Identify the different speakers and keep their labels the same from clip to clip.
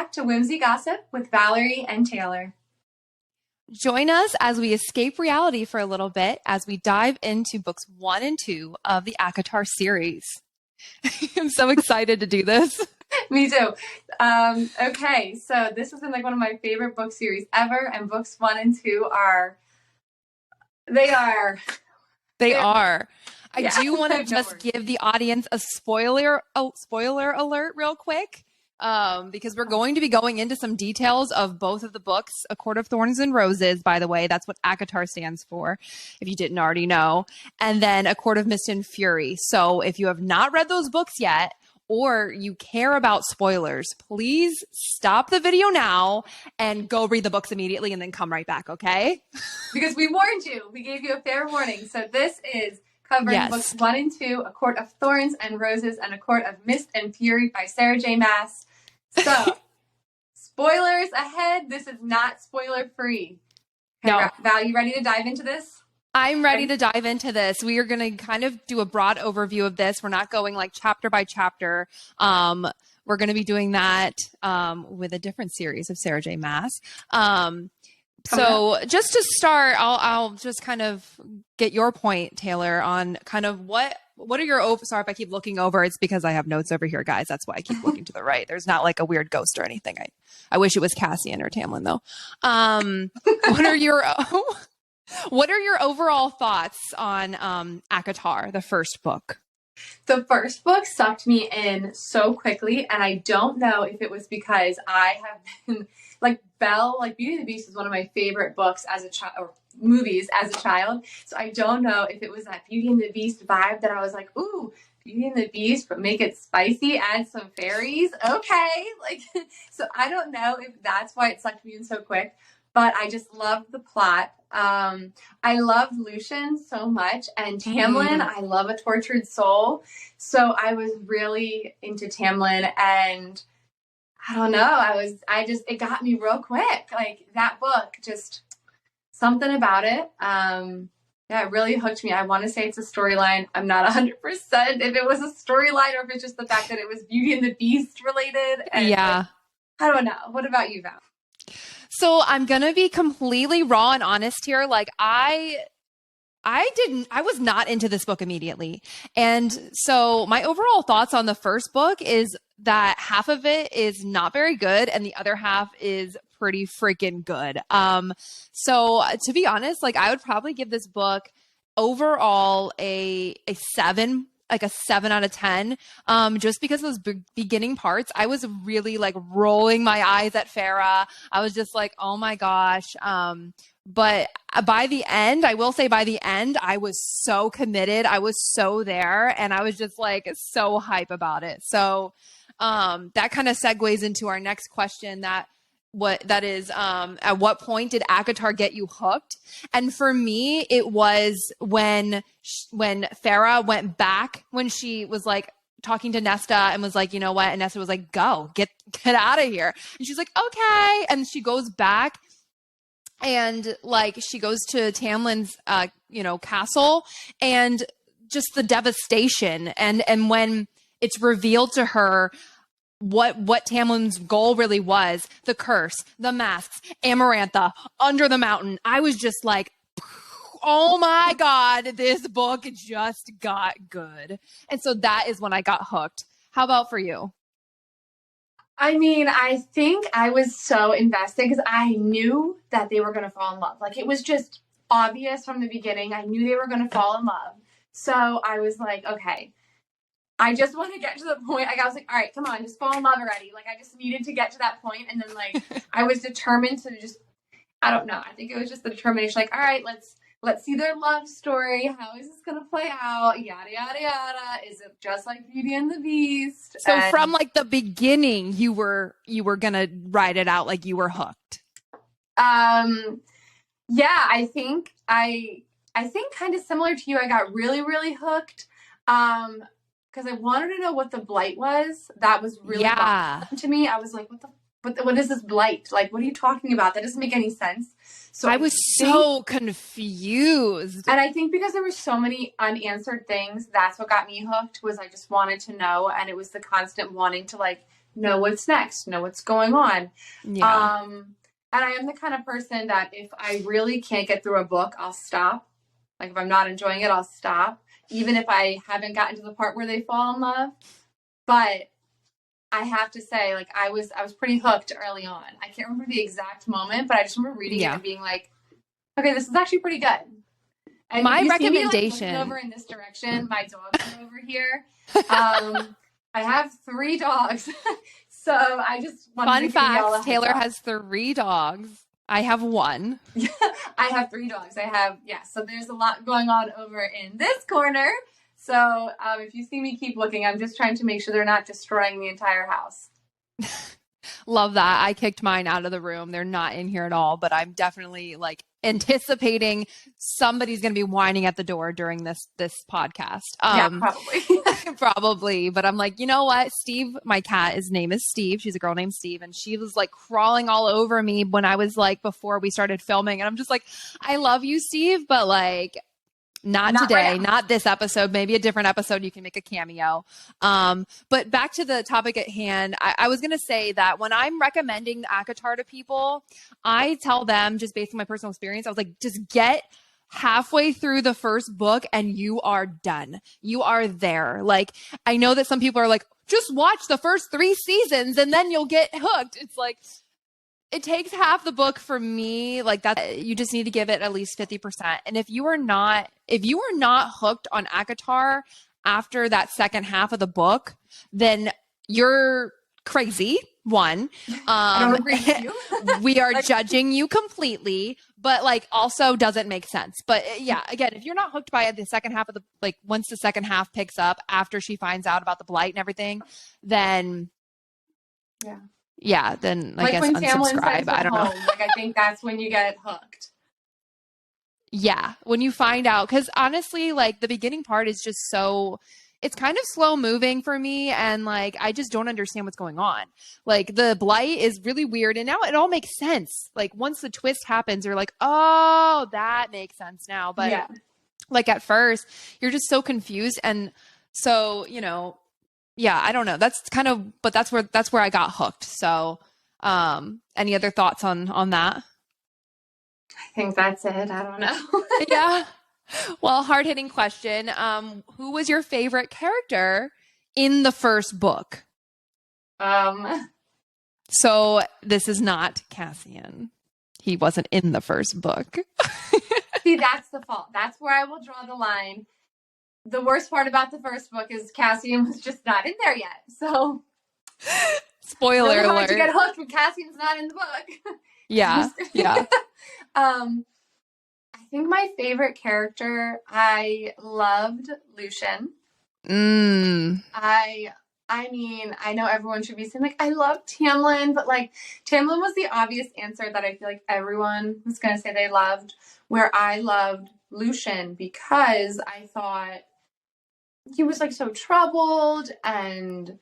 Speaker 1: back to Whimsy Gossip with Valerie and Taylor.
Speaker 2: Join us as we escape reality for a little bit as we dive into books 1 and 2 of the ACOTAR series. I'm so excited to do this.
Speaker 1: Me too. Okay, so this has been like one of my favorite book series ever, and books 1 and 2 are.
Speaker 2: I do want to just give the audience a spoiler alert real quick, because we're going to be going into some details of both of the books. A Court of Thorns and Roses, by the way, that's what ACOTAR stands for, if you didn't already know, and then A Court of Mist and Fury. So if you have not read those books yet, or you care about spoilers, please stop the video now and go read the books immediately and then come right back, okay?
Speaker 1: Because we warned you. We gave you a fair warning. So this is covering books 1 and 2, A Court of Thorns and Roses and A Court of Mist and Fury by Sarah J. Maas. So, spoilers ahead. This is not spoiler-free. Okay,
Speaker 2: no.
Speaker 1: Val, you ready to dive into this?
Speaker 2: I'm ready to dive into this. We are going to kind of do a broad overview of this. We're not going like chapter by chapter. We're going to be doing that with a different series of Sarah J. Maas. So just to start, I'll just kind of get your point, Taylor, on kind of what are your sorry if I keep looking over. It's because I have notes over here, guys. That's why I keep looking to the right. There's not like a weird ghost or anything. I wish it was Cassian or Tamlin though. What are your overall thoughts on ACOTAR, the first book?
Speaker 1: The first book sucked me in so quickly, and I don't know if it was because I have been like Beauty and the Beast is one of my favorite books as a child, or movies as a child. So I don't know if it was that Beauty and the Beast vibe that I was like, ooh, Beauty and the Beast, but make it spicy, add some fairies, okay. So I don't know if that's why it sucked me in so quick. But I just loved the plot. I loved Lucian so much, and Tamlin, I love a tortured soul. So I was really into Tamlin, and I don't know, it got me real quick. Like that book, just something about it. It really hooked me. I want to say it's a storyline. I'm not 100% if it was a storyline or if it's just the fact that it was Beauty and the Beast related. And I don't know. What about you, Val?
Speaker 2: So I'm going to be completely raw and honest here. Like I was not into this book immediately. And so my overall thoughts on the first book is that half of it is not very good and the other half is pretty freaking good. So to be honest, like I would probably give this book overall a 7, like a 7 out of 10, just because those beginning parts, I was really like rolling my eyes at Farah. I was just like, oh my gosh. But by the end, I will say by the end, I was so committed. I was so there and I was just like so hype about it. So that kind of segues into our next question at what point did ACOTAR get you hooked? And for me, it was when Farah went back, when she was like talking to Nesta and was like, you know what? And Nesta was like, go, get out of here. And she's like, okay. And she goes back and like, she goes to Tamlin's, castle, and just the devastation. And when it's revealed to her what Tamlin's goal really was, the curse, the masks, Amarantha, Under the Mountain, I was just like, oh my God, this book just got good. And so that is when I got hooked. How about for you?
Speaker 1: I mean, I think I was so invested because I knew that they were going to fall in love. Like it was just obvious from the beginning. I knew they were going to fall in love. So I was like, okay, I just want to get to the point. Like I was like, all right, come on, just fall in love already. Like I just needed to get to that point. And then like, I was determined to just, I don't know. I think it was just the determination. Like, all right, let's see their love story. How is this going to play out? Yada, yada, yada. Is it just like Beauty and the Beast?
Speaker 2: So from like the beginning, you were going to ride it out. Like you were hooked.
Speaker 1: Yeah, I think kind of similar to you. I got really, really hooked. Because I wanted to know what the blight was. That was really to me. I was like, what is this blight? Like, what are you talking about? That doesn't make any sense. So
Speaker 2: I was so confused.
Speaker 1: And I think because there were so many unanswered things, that's what got me hooked, was I just wanted to know. And it was the constant wanting to like know what's next, know what's going on.
Speaker 2: Yeah.
Speaker 1: And I am the kind of person that if I really can't get through a book, I'll stop. Like if I'm not enjoying it, I'll stop, even if I haven't gotten to the part where they fall in love. But I have to say, like I was pretty hooked early on. I can't remember the exact moment, but I just remember reading it
Speaker 2: Yeah.
Speaker 1: and being like, okay, this is actually pretty good. And
Speaker 2: My
Speaker 1: if you see me like
Speaker 2: recommendation.
Speaker 1: looking over in this direction, my dogs are over here. I have 3 dogs, so I just wanted
Speaker 2: Fun
Speaker 1: to give you all a
Speaker 2: facts,
Speaker 1: heads
Speaker 2: Taylor
Speaker 1: up.
Speaker 2: has 3 dogs. I have 1.
Speaker 1: I have 3 dogs. So there's a lot going on over in this corner. So if you see me keep looking, I'm just trying to make sure they're not destroying the entire house.
Speaker 2: Love that. I kicked mine out of the room. They're not in here at all, but I'm definitely like anticipating somebody's going to be whining at the door during this podcast.
Speaker 1: Yeah, probably.
Speaker 2: Probably, but I'm like, you know what? Steve, my cat, his name is Steve. She's a girl named Steve, and she was like crawling all over me when I was like before we started filming, and I'm just like, I love you, Steve, but like not today,
Speaker 1: right
Speaker 2: not this episode, maybe a different episode. You can make a cameo. But back to the topic at hand, I was going to say that when I'm recommending ACOTAR to people, I tell them just based on my personal experience, I was like, just get halfway through the first book and you are done. You are there. Like, I know that some people are like, just watch the first 3 seasons and then you'll get hooked. It's like, it takes half the book for me. Like that, you just need to give it at least 50%. And if you are not hooked on ACOTAR after that second half of the book, then you're crazy. One,
Speaker 1: I don't agree with you.
Speaker 2: we are judging you completely, but like also doesn't make sense. But yeah, again, if you're not hooked by the second half of the, like once the second half picks up after she finds out about the blight and everything, then then I guess
Speaker 1: when Tamlin
Speaker 2: unsubscribe.
Speaker 1: says
Speaker 2: I don't know.
Speaker 1: Like I think that's when you get hooked.
Speaker 2: Yeah, when you find out, because honestly, like the beginning part is just so, it's kind of slow moving for me, and like I just don't understand what's going on. Like the blight is really weird, and now it all makes sense. Like once the twist happens, you're like, oh, that makes sense now. But like at first, you're just so confused, and so I don't know. That's kind of, but that's where I got hooked. So, any other thoughts on that?
Speaker 1: I think that's it. I don't know.
Speaker 2: Yeah. Well, hard-hitting question. Who was your favorite character in the first book? So this is not Cassian. He wasn't in the first book.
Speaker 1: See, that's the fault. That's where I will draw the line. The worst part about the first book is Cassian was just not in there yet. So
Speaker 2: spoiler
Speaker 1: really hard
Speaker 2: alert.
Speaker 1: to get hooked when Cassian's not in the book.
Speaker 2: Yeah.
Speaker 1: I think my favorite character, I loved Lucian. I mean, I know everyone should be saying like, I love Tamlin, but like Tamlin was the obvious answer that I feel like everyone was going to say they loved, where I loved Lucian because I thought he was like so troubled, and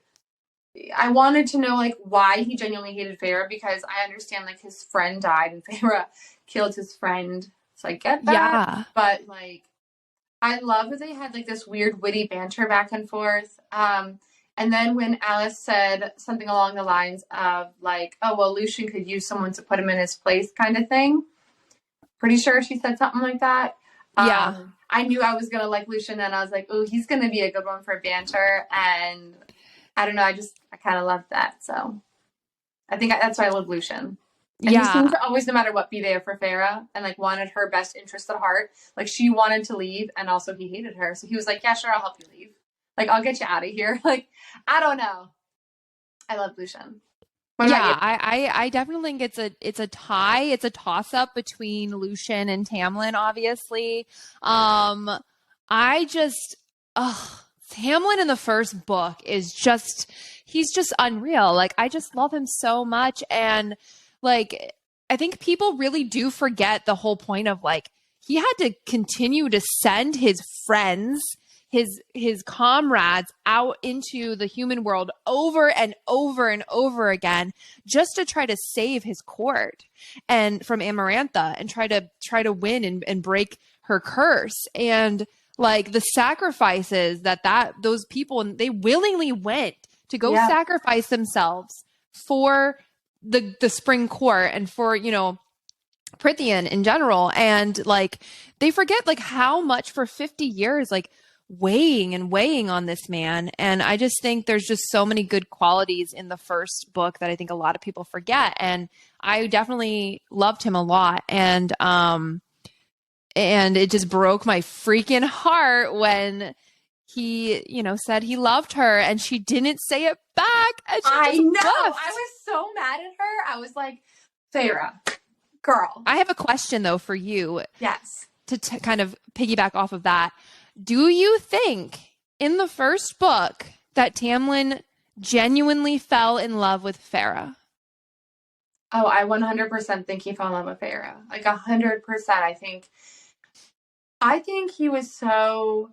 Speaker 1: I wanted to know like why he genuinely hated Feyre, because I understand like his friend died and Feyre killed his friend. So I get that.
Speaker 2: Yeah.
Speaker 1: But like, I love that they had like this weird witty banter back and forth. And then when Alice said something along the lines of like, oh, well, Lucian could use someone to put him in his place kind of thing. Pretty sure she said something like that.
Speaker 2: Yeah.
Speaker 1: I knew I was going to like Lucian, and I was like, oh, he's going to be a good one for banter. And I don't know. I kind of loved that. So I think that's why I love Lucian. And he seemed to always, no matter what, be there for Feyre and like wanted her best interest at heart. Like she wanted to leave, and also he hated her. So he was like, yeah, sure, I'll help you leave. Like, I'll get you out of here. Like, I don't know. I love Lucian.
Speaker 2: I definitely think it's a tie. It's a toss up between Lucian and Tamlin, obviously. Tamlin in the first book is he's just unreal. Like, I just love him so much. And like, I think people really do forget the whole point of like, he had to continue to send his friends, his comrades out into the human world over and over and over again, just to try to save his court and from Amarantha, and try to win and break her curse. And like the sacrifices that those people, they willingly went to go sacrifice themselves for the spring court and for, you know, Prithian in general. And like, they forget like how much for 50 years, like weighing and weighing on this man. And I just think there's just so many good qualities in the first book that I think a lot of people forget. And I definitely loved him a lot. And it just broke my freaking heart when he, you know, said he loved her and she didn't say it back. And
Speaker 1: I know. Left. I was so mad at her. I was like, Feyre, girl.
Speaker 2: I have a question though for you.
Speaker 1: Yes.
Speaker 2: To kind of piggyback off of that. Do you think in the first book that Tamlin genuinely fell in love with Feyre?
Speaker 1: Oh, I 100% think he fell in love with Feyre. Like 100%. I think he was so,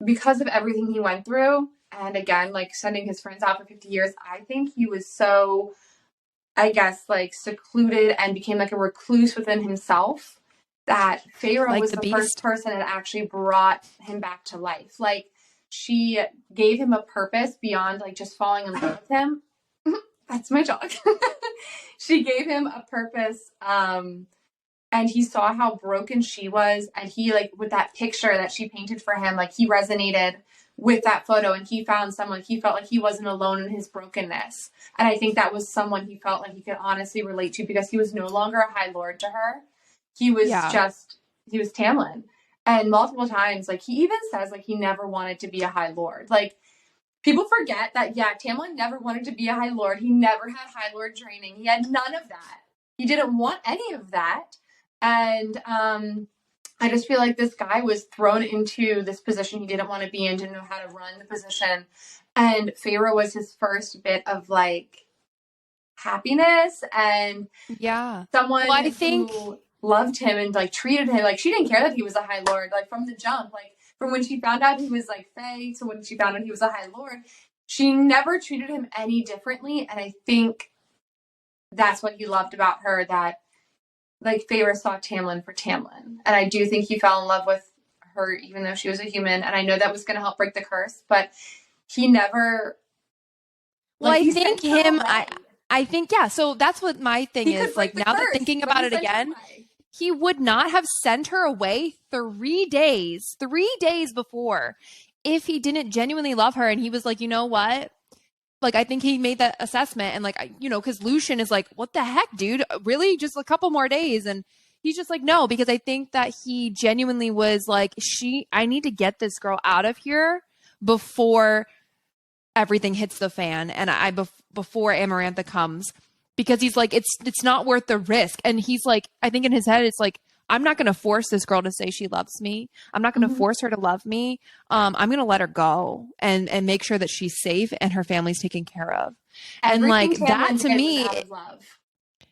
Speaker 1: because of everything he went through, and again, like sending his friends out for 50 years, I think he was so, I guess, like secluded and became like a recluse within himself that Feyre like was the first person that actually brought him back to life. Like, she gave him a purpose beyond like just falling in love with him. That's my dog. She gave him a purpose, and he saw how broken she was, and he, like, with that picture that she painted for him, like, he resonated with that photo, and he found someone, he felt like he wasn't alone in his brokenness. And I think that was someone he felt like he could honestly relate to, because he was no longer a High Lord to her. He was he was Tamlin. And multiple times, like, he even says, like, he never wanted to be a High Lord. Like, people forget that, Tamlin never wanted to be a High Lord. He never had High Lord training. He had none of that. He didn't want any of that. And I just feel like this guy was thrown into this position he didn't want to be in, didn't know how to run the position. And Feyre was his first bit of, like, happiness and someone who loved him and, like, treated him. Like, she didn't care that he was a High Lord, like, from the jump. Like, from when she found out he was, like, Fae to when she found out he was a High Lord, she never treated him any differently. And I think that's what he loved about her, that, like, Feyre saw Tamlin for Tamlin. And I do think he fell in love with her, even though she was a human. And I know that was going to help break the curse, but he never...
Speaker 2: Well, I think I think, so that's what my thing is. Like, now that thinking about it again, he would not have sent her away 3 days before if he didn't genuinely love her. And he was like, you know what? Like, I think he made that assessment, and, like, you know, because Lucien is like, what the heck, dude? Really? Just a couple more days? And he's just like, no, because I think that he genuinely was like, I need to get this girl out of here before everything hits the fan, and before Amarantha comes, because he's like, it's not worth the risk. And he's like, I think in his head, it's like, I'm not going to force this girl to say she loves me. I'm not going to force her to love me. I'm going to let her go and make sure that she's safe and her family's taken care of. And like that to me,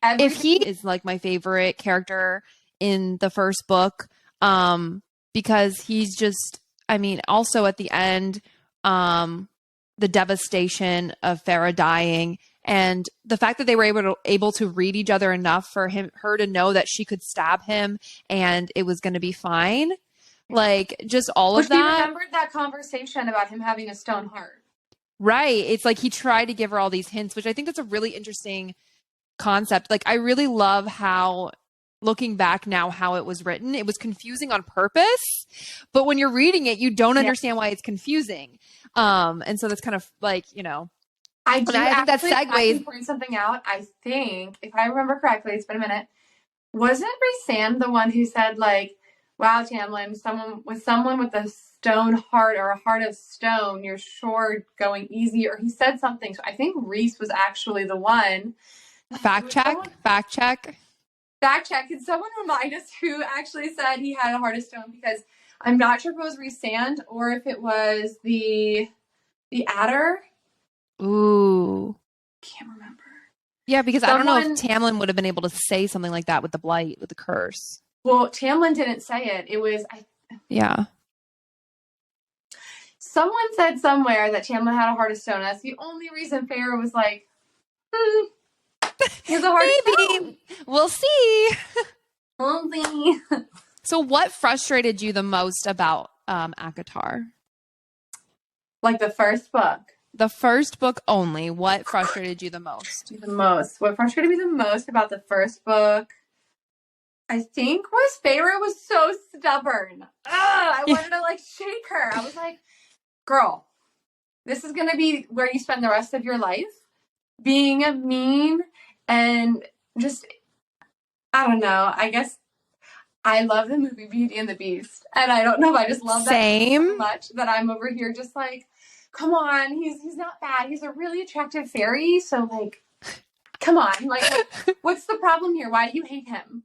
Speaker 2: if he is like my favorite character in the first book, because he's just, I mean, also at the end, the devastation of Feyre dying, and the fact that they were able to read each other enough for her to know that she could stab him and it was going to be fine. Like, just all of that. She
Speaker 1: remembered that conversation about him having a stone heart.
Speaker 2: Right. It's like he tried to give her all these hints, which I think that's a really interesting concept. Like, I really love how, looking back now, how it was written. It was confusing on purpose, but when you're reading it, you don't understand why it's confusing. And so that's kind of like, you know,
Speaker 1: I think that segues. Point something out. I think, if I remember correctly, it's been a minute. Wasn't Rhysand the one who said, like, wow, Tamlin, someone with a stone heart or a heart of stone, you're sure going easy? Or he said something. So I think Rhys was actually the one.
Speaker 2: Fact check.
Speaker 1: Can someone remind us who actually said he had a heart of stone? Because I'm not sure if it was Rhysand or if it was the Adder.
Speaker 2: Ooh.
Speaker 1: Can't remember.
Speaker 2: Yeah, because I don't know if Tamlin would have been able to say something like that with the blight, with the curse.
Speaker 1: Well, Tamlin didn't say it. It was...
Speaker 2: Yeah.
Speaker 1: Someone said somewhere that Tamlin had a heart of stone. That's the only reason Feyre was like, he has a heart of stone.
Speaker 2: We'll see.
Speaker 1: We'll see.
Speaker 2: So what frustrated you the most about ACOTAR?
Speaker 1: Like the first book.
Speaker 2: The first book only. What frustrated you the most?
Speaker 1: The most. What frustrated me the most about the first book, I think, was Feyre was so stubborn. I wanted to like shake her. I was like, girl, this is gonna be where you spend the rest of your life, being a mean and just, I don't know. I guess I love the movie Beauty and the Beast, and I don't know. I just love that so much that I'm over here just like, come on, he's not bad. He's a really attractive fairy. So like, come on, like, what's the problem here? Why do you hate him?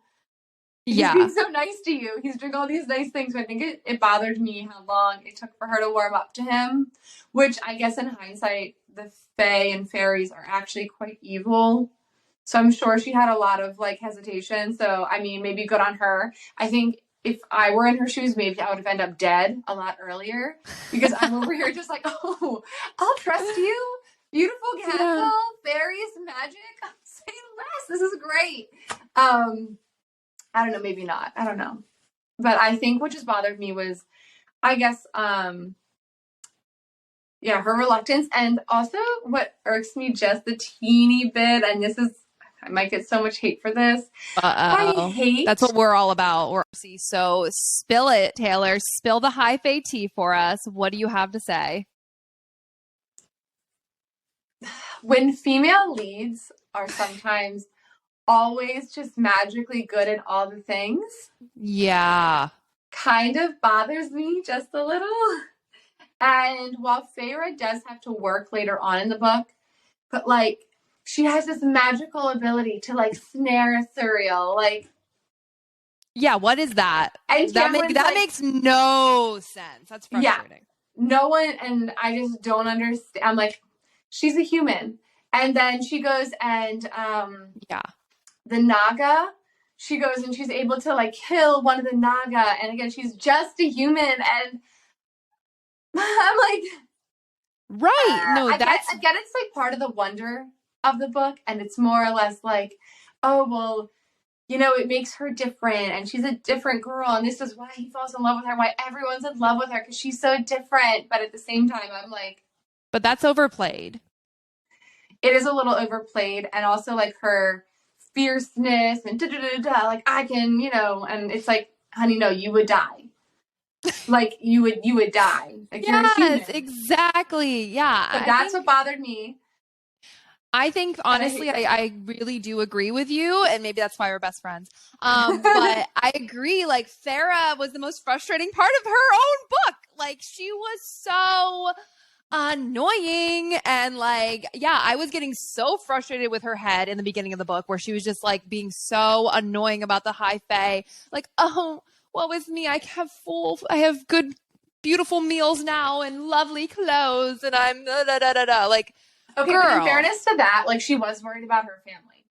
Speaker 1: He's being so nice to you. He's doing all these nice things. So I think it bothered me how long it took for her to warm up to him, which I guess in hindsight, the fae and fairies are actually quite evil. So I'm sure she had a lot of like hesitation. So, I mean, maybe good on her. I think if I were in her shoes, maybe I would have ended up dead a lot earlier because I'm over here just like, oh, I'll trust you. Beautiful castle, fairies, magic. Say less. This is great. I don't know, maybe not. I don't know. But I think what just bothered me was, I guess, her reluctance. And also what irks me just a teeny bit, and this is, I might get so much hate for this. I hate.
Speaker 2: That's what we're all about. So spill it, Taylor. Spill the high fae tea for us. What do you have to say?
Speaker 1: When female leads are sometimes always just magically good at all the things.
Speaker 2: Yeah.
Speaker 1: Kind of bothers me just a little. And while Feyre does have to work later on in the book, but like she has this magical ability to like snare Thuriel. Like,
Speaker 2: yeah, what is that?
Speaker 1: And
Speaker 2: that makes no sense. That's frustrating.
Speaker 1: Yeah, no one, and I just don't understand. I'm like, she's a human. And then she goes and the Naga, she goes and she's able to like kill one of the Naga, and again she's just a human, and I'm like,
Speaker 2: right, no,
Speaker 1: I get it's like part of the wonder of the book, and it's more or less like, oh well, you know, it makes her different, and she's a different girl, and this is why he falls in love with her, why everyone's in love with her, because she's so different. But at the same time, I'm like,
Speaker 2: but that's overplayed.
Speaker 1: It is a little overplayed, and also like her fierceness and like I can, you know, and it's like, honey, no, you would die. Like you would die. Like you're a human.
Speaker 2: Exactly. Yeah.
Speaker 1: So that's what bothered me.
Speaker 2: I think honestly, I really do agree with you, and maybe that's why we're best friends. But I agree. Like Feyre was the most frustrating part of her own book. Like she was so annoying, and like, yeah, I was getting so frustrated with her head in the beginning of the book, where she was just like being so annoying about the high fae. Like, oh, what was me? I have good, beautiful meals now and lovely clothes, and I'm like.
Speaker 1: Okay,
Speaker 2: girl.
Speaker 1: But in fairness to that, like she was worried about her family.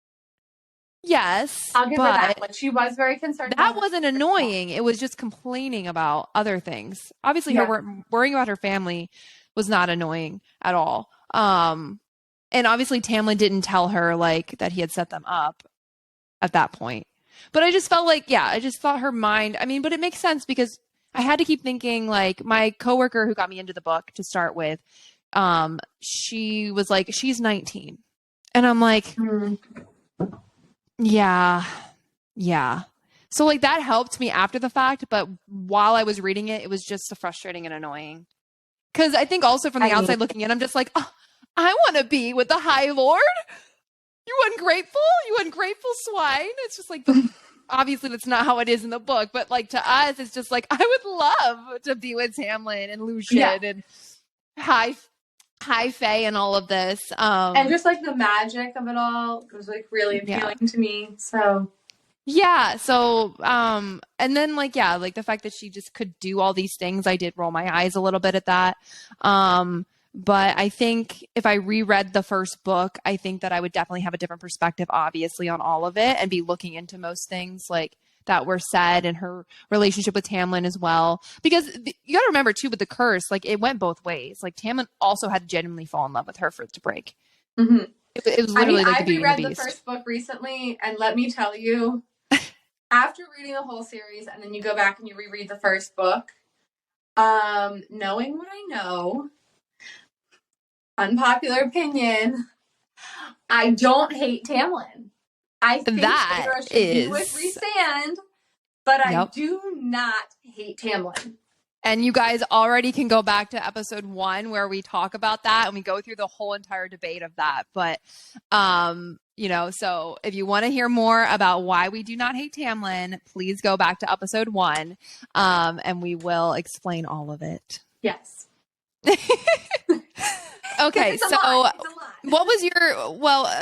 Speaker 2: Yes,
Speaker 1: I'll give her that. Like she was very concerned.
Speaker 2: That wasn't annoying. It was just complaining about other things. Obviously, her worrying about her family was not annoying at all. And obviously, Tamlin didn't tell her like that he had set them up at that point. But I just felt like, I just thought her mind. I mean, but it makes sense because I had to keep thinking. Like my coworker who got me into the book to start with. She was like, she's 19. And I'm like, yeah. So like that helped me after the fact. But while I was reading it, it was just so frustrating and annoying. Because I think also from the outside looking in, I'm just like, oh, I want to be with the High Lord. You ungrateful swine. It's just like, obviously that's not how it is in the book. But like to us, it's just like, I would love to be with Tamlin and Lucian and high fae and all of this,
Speaker 1: and just like the magic of it all was like really appealing to me. So and then like the fact that she just could do all these things, I did roll my eyes a little bit at that. But I think if I reread the first book, I think that I would definitely have a different perspective, obviously, on all of it and be looking into most things like that were said, and her relationship with Tamlin as well. Because you got to remember too, with the curse, like it went both ways. Like Tamlin also had to genuinely fall in love with her for it to break. Mm-hmm.
Speaker 2: It was literally like
Speaker 1: I reread the first book recently, and let me tell you, after reading the whole series, and then you go back and you reread the first book, knowing what I know, unpopular opinion, I don't hate Tamlin. I think
Speaker 2: That
Speaker 1: Feyre should be with
Speaker 2: is,
Speaker 1: Rhysand, but I
Speaker 2: yep.
Speaker 1: do not hate Tamlin.
Speaker 2: And you guys already can go back to episode 1 where we talk about that and we go through the whole entire debate of that. But, so if you want to hear more about why we do not hate Tamlin, please go back to episode 1, and we will explain all of it.
Speaker 1: Yes.
Speaker 2: Okay, so
Speaker 1: what
Speaker 2: was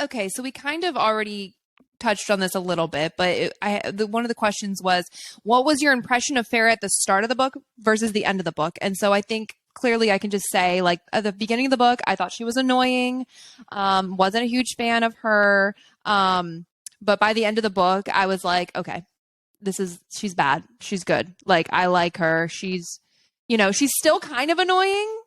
Speaker 2: okay, so we kind of already touched on this a little bit, but one of the questions was, what was your impression of Farrah at the start of the book versus the end of the book? And so I think clearly I can just say, like, at the beginning of the book, I thought she was annoying, wasn't a huge fan of her, but by the end of the book, I was like, okay, she's bad, she's good, like, I like her, she's still kind of annoying,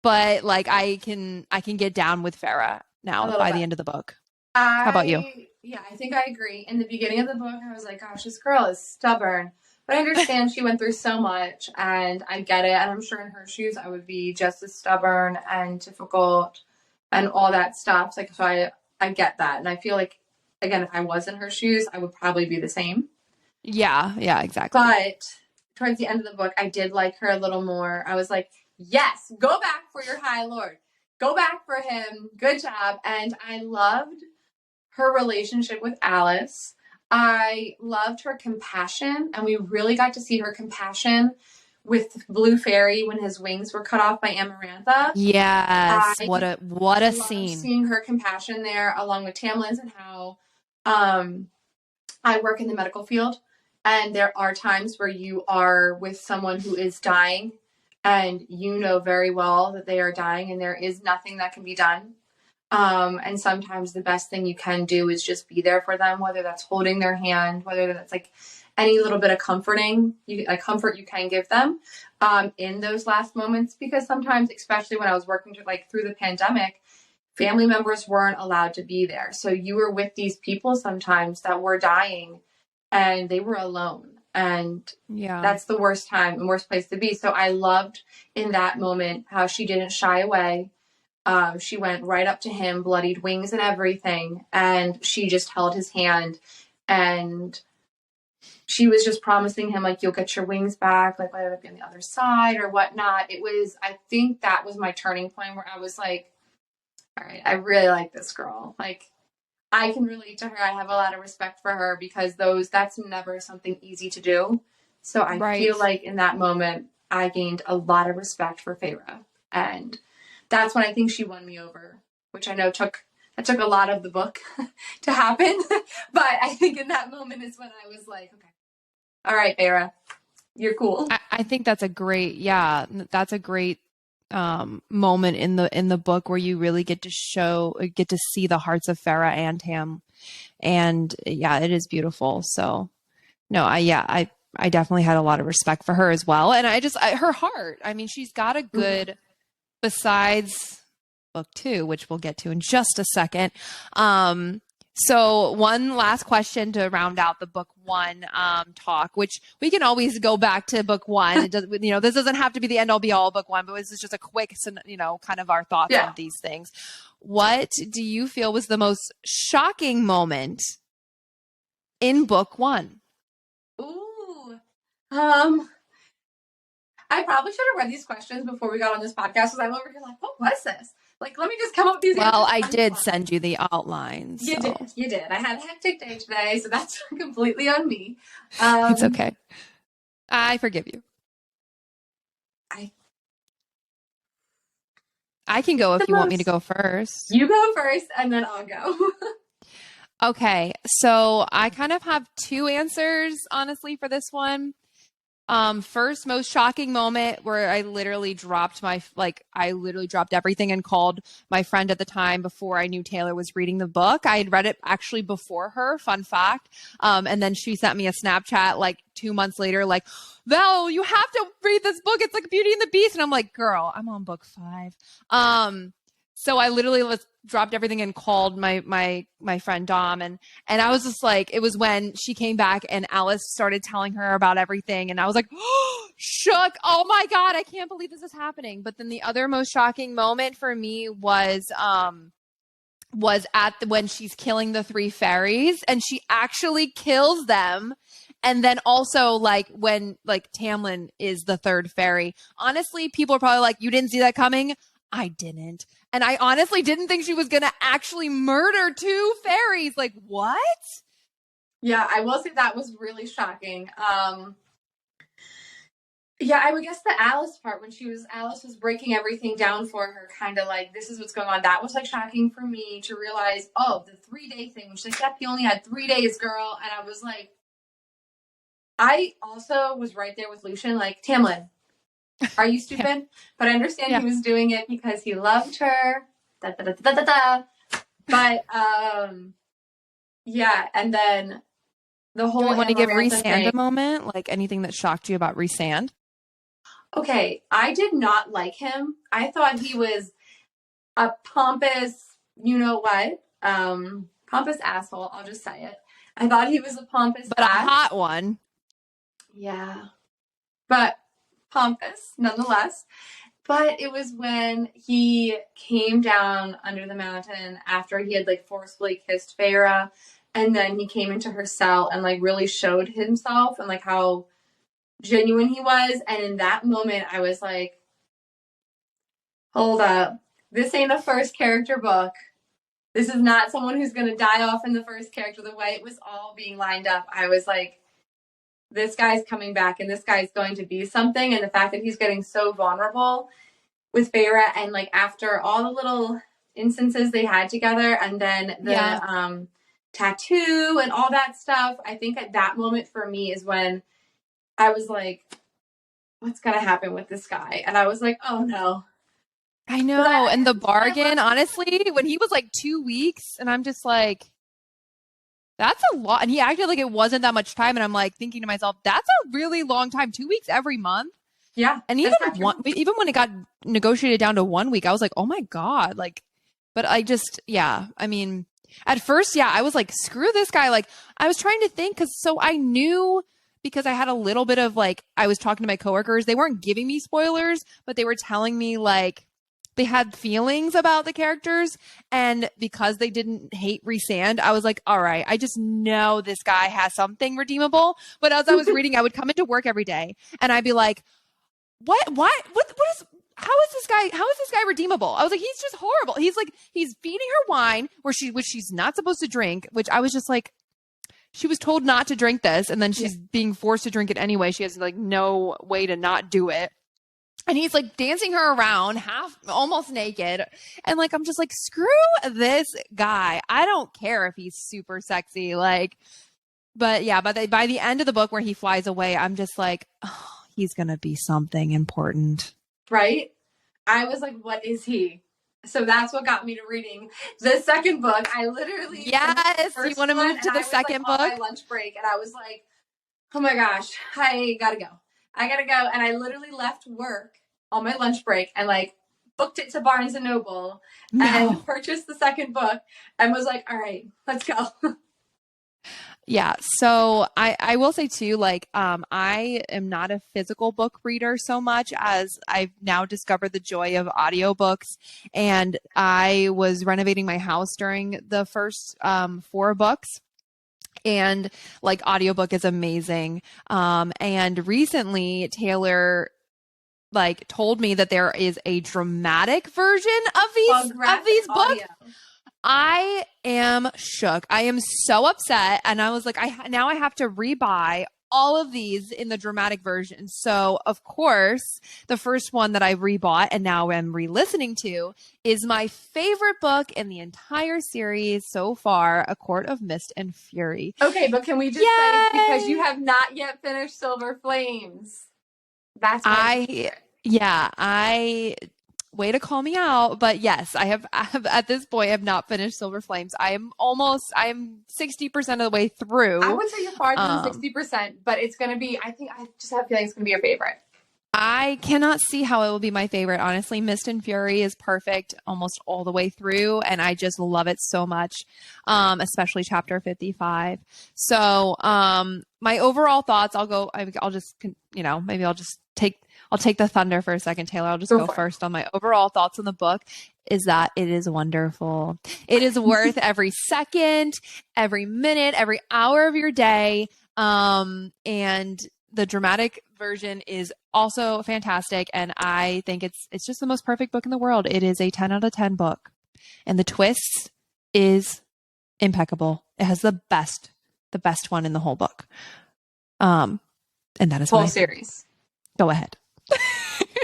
Speaker 2: but like I can get down with Farrah now by the end of the book. How about you?
Speaker 1: Yeah, I think I agree. In the beginning of the book, I was like, gosh, this girl is stubborn. But I understand she went through so much, and I get it. And I'm sure in her shoes, I would be just as stubborn and difficult and all that stuff. Like, so I get that. And I feel like, again, if I was in her shoes, I would probably be the same.
Speaker 2: Yeah, exactly.
Speaker 1: But towards the end of the book, I did like her a little more. I was like, yes, go back for your High Lord. Go back for him. Good job. And I loved her relationship with Alice. I loved her compassion, and we really got to see her compassion with Blue Fairy when his wings were cut off by Amarantha.
Speaker 2: Yes, what a scene.
Speaker 1: Seeing her compassion there, along with Tamlin's, and how I work in the medical field, and there are times where you are with someone who is dying, and you know very well that they are dying, and there is nothing that can be done. And sometimes the best thing you can do is just be there for them, whether that's holding their hand, whether that's like any little bit of comfort you can give them in those last moments. Because sometimes, especially when I was working through the pandemic, family members weren't allowed to be there. So you were with these people sometimes that were dying, and they were alone. And that's the worst time and worst place to be. So I loved in that moment how she didn't shy away. She went right up to him, bloodied wings and everything, and she just held his hand, and she was just promising him, like, you'll get your wings back, like, whether it be on the other side or whatnot. I think that was my turning point where I was like, all right, I really like this girl. Like, I can relate to her. I have a lot of respect for her because that's never something easy to do. So I feel like in that moment, I gained a lot of respect for Feyre, and that's when I think she won me over, which I know took a lot of the book to happen. But I think in that moment is when I was like, okay, all right, Feyre, you're cool.
Speaker 2: I think that's a great moment in the book where you really get to see the hearts of Feyre and Tam, and it is beautiful. So no, I definitely had a lot of respect for her as well, and her heart. I mean, she's got a good. Besides book 2, which we'll get to in just a second. So one last question to round out the book 1 talk, which we can always go back to book 1. It does, this doesn't have to be the end all be all book 1, but this is just a quick, kind of our thoughts on these things. What do you feel was the most shocking moment in book 1?
Speaker 1: Ooh, I probably should have read these questions before we got on this podcast, because I'm over here like, what was this? Like, let me just come up with these answers.
Speaker 2: Well, I did send you the outlines.
Speaker 1: You did. I had a hectic day today, so that's completely on me.
Speaker 2: It's okay. I forgive you. I can go if you want me to go first.
Speaker 1: You go first, and then I'll go.
Speaker 2: Okay, so I kind of have 2 answers, honestly, for this one. First, most shocking moment where I literally dropped everything and called my friend at the time before I knew Taylor was reading the book. I had read it actually before her, fun fact. And then she sent me a Snapchat like 2 months later, like, Val, you have to read this book. It's like Beauty and the Beast. And I'm like, girl, I'm on book 5. So I literally dropped everything and called my friend Dom, and I was just like, it was when she came back and Alice started telling her about everything, and I was like, oh, shook. Oh my God, I can't believe this is happening. But then the other most shocking moment for me was when she's killing the three fairies, and she actually kills them. And then also like when like Tamlin is the third fairy. Honestly, people are probably like, you didn't see that coming. I didn't. And I honestly didn't think she was going to actually murder two fairies. Like, what?
Speaker 1: Yeah, I will say that was really shocking. Yeah, I would guess the Alice part when Alice was breaking everything down for her, kind of like, this is what's going on. That was like shocking for me to realize, oh, the 3-day thing. She's like, yep, you only had 3 days, girl. And I was like, I also was right there with Lucian, like, Tamlin, are you stupid? Yeah. But I understand he was doing it because he loved her. Da, da, da, da, da, da. But, yeah, and then the whole.
Speaker 2: Do we want to give Rhysand a moment? Like anything that shocked you about Rhysand?
Speaker 1: Okay, I did not like him. I thought he was a pompous, you know what? Pompous asshole. I'll just say it. I thought he was a pompous,
Speaker 2: but ass. A hot one.
Speaker 1: Yeah, but pompous nonetheless. But it was when he came down under the mountain after he had like forcefully kissed Feyre, and then he came into her cell and like really showed himself and like how genuine he was. And in that moment, I was like, hold up. This ain't a first character book. This is not someone who's going to die off in the first character. The way it was all being lined up, I was like, this guy's coming back and this guy's going to be something. And the fact that he's getting so vulnerable with Feyre, and like after all the little instances they had together, and then the tattoo and all that stuff, I think at that moment for me is when I was like, what's going to happen with this guy? And I was like, oh no.
Speaker 2: I know. And the bargain, honestly, when he was like 2 weeks, and I'm just like, that's a lot. And he acted like it wasn't that much time. And I'm like thinking to myself, that's a really long time. 2 weeks every month.
Speaker 1: Yeah.
Speaker 2: And even when it got negotiated down to 1 week, I was like, oh my God. Like, but I just, yeah. I mean, at first, yeah, I was like, screw this guy. Like, I was trying to think so I knew, because I had a little bit of like, I was talking to my coworkers. They weren't giving me spoilers, but they were telling me like, they had feelings about the characters, and because they didn't hate Rhysand, I was like, all right, I just know this guy has something redeemable. But as I was reading, I would come into work every day and I'd be like, what is, how is this guy redeemable? I was like, he's just horrible. He's like, he's feeding her wine which she's not supposed to drink, which I was just like, she was told not to drink this, and then she's being forced to drink it anyway. She has like no way to not do it. And he's like dancing her around almost naked. And like, I'm just like, screw this guy. I don't care if he's super sexy. Like, but yeah, by the end of the book where he flies away, I'm just like, oh, he's going to be something important.
Speaker 1: Right? I was like, what is he? So that's what got me to reading the second book. I literally.
Speaker 2: Yes. You want to move to the second book?
Speaker 1: On my lunch break. And I was like, oh my gosh, I gotta go. And I literally left work on my lunch break and like booked it to Barnes and Noble and purchased the second book and was like, all right, let's go.
Speaker 2: Yeah. So I will say too, like, I am not a physical book reader so much, as I've now discovered the joy of audiobooks. And I was renovating my house during the first 4 books. And like audiobook is amazing. And recently Taylor like told me that there is a dramatic version of these books. I am shook. I am so upset. And I was like, now I have to rebuy all of these in the dramatic version. So of course, the first one that I rebought and now am re-listening to is my favorite book in the entire series so far, A Court of Mist and Fury.
Speaker 1: Okay, but can we just say, because you have not yet finished Silver Flames, that's
Speaker 2: way to call me out, but yes, I have at this point have not finished Silver Flames. I am 60% of the way through.
Speaker 1: I would say you're farther than 60%, but it's going to be, I just have a feeling it's going to be your favorite.
Speaker 2: I cannot see how it will be my favorite. Honestly, Mist and Fury is perfect almost all the way through, and I just love it so much, especially chapter 55. So, my overall thoughts, I'll just, maybe I'll take the thunder for a second, Taylor. I'll just go first on my overall thoughts on the book is that it is wonderful. It is worth every second, every minute, every hour of your day. And the dramatic version is also fantastic, and I think it's just the most perfect book in the world. It is a 10 out of 10 book, and the twist is impeccable. It has the best one in the whole book. And that is
Speaker 1: whole series.
Speaker 2: Go ahead.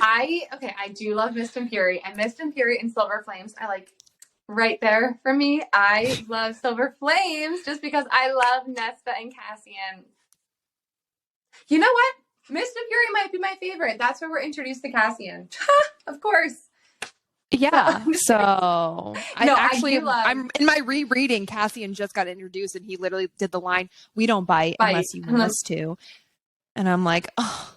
Speaker 1: I do love Mist and Fury, and Mist and Fury and Silver Flames are like right there for me. I love Silver Flames just because I love Nesta and Cassian. You know what? Mist and Fury might be my favorite. That's where we're introduced to Cassian. Of course.
Speaker 2: Yeah. So I'm in my rereading. Cassian just got introduced, and he literally did the line, "We don't bite unless you want us to." And I'm like, oh.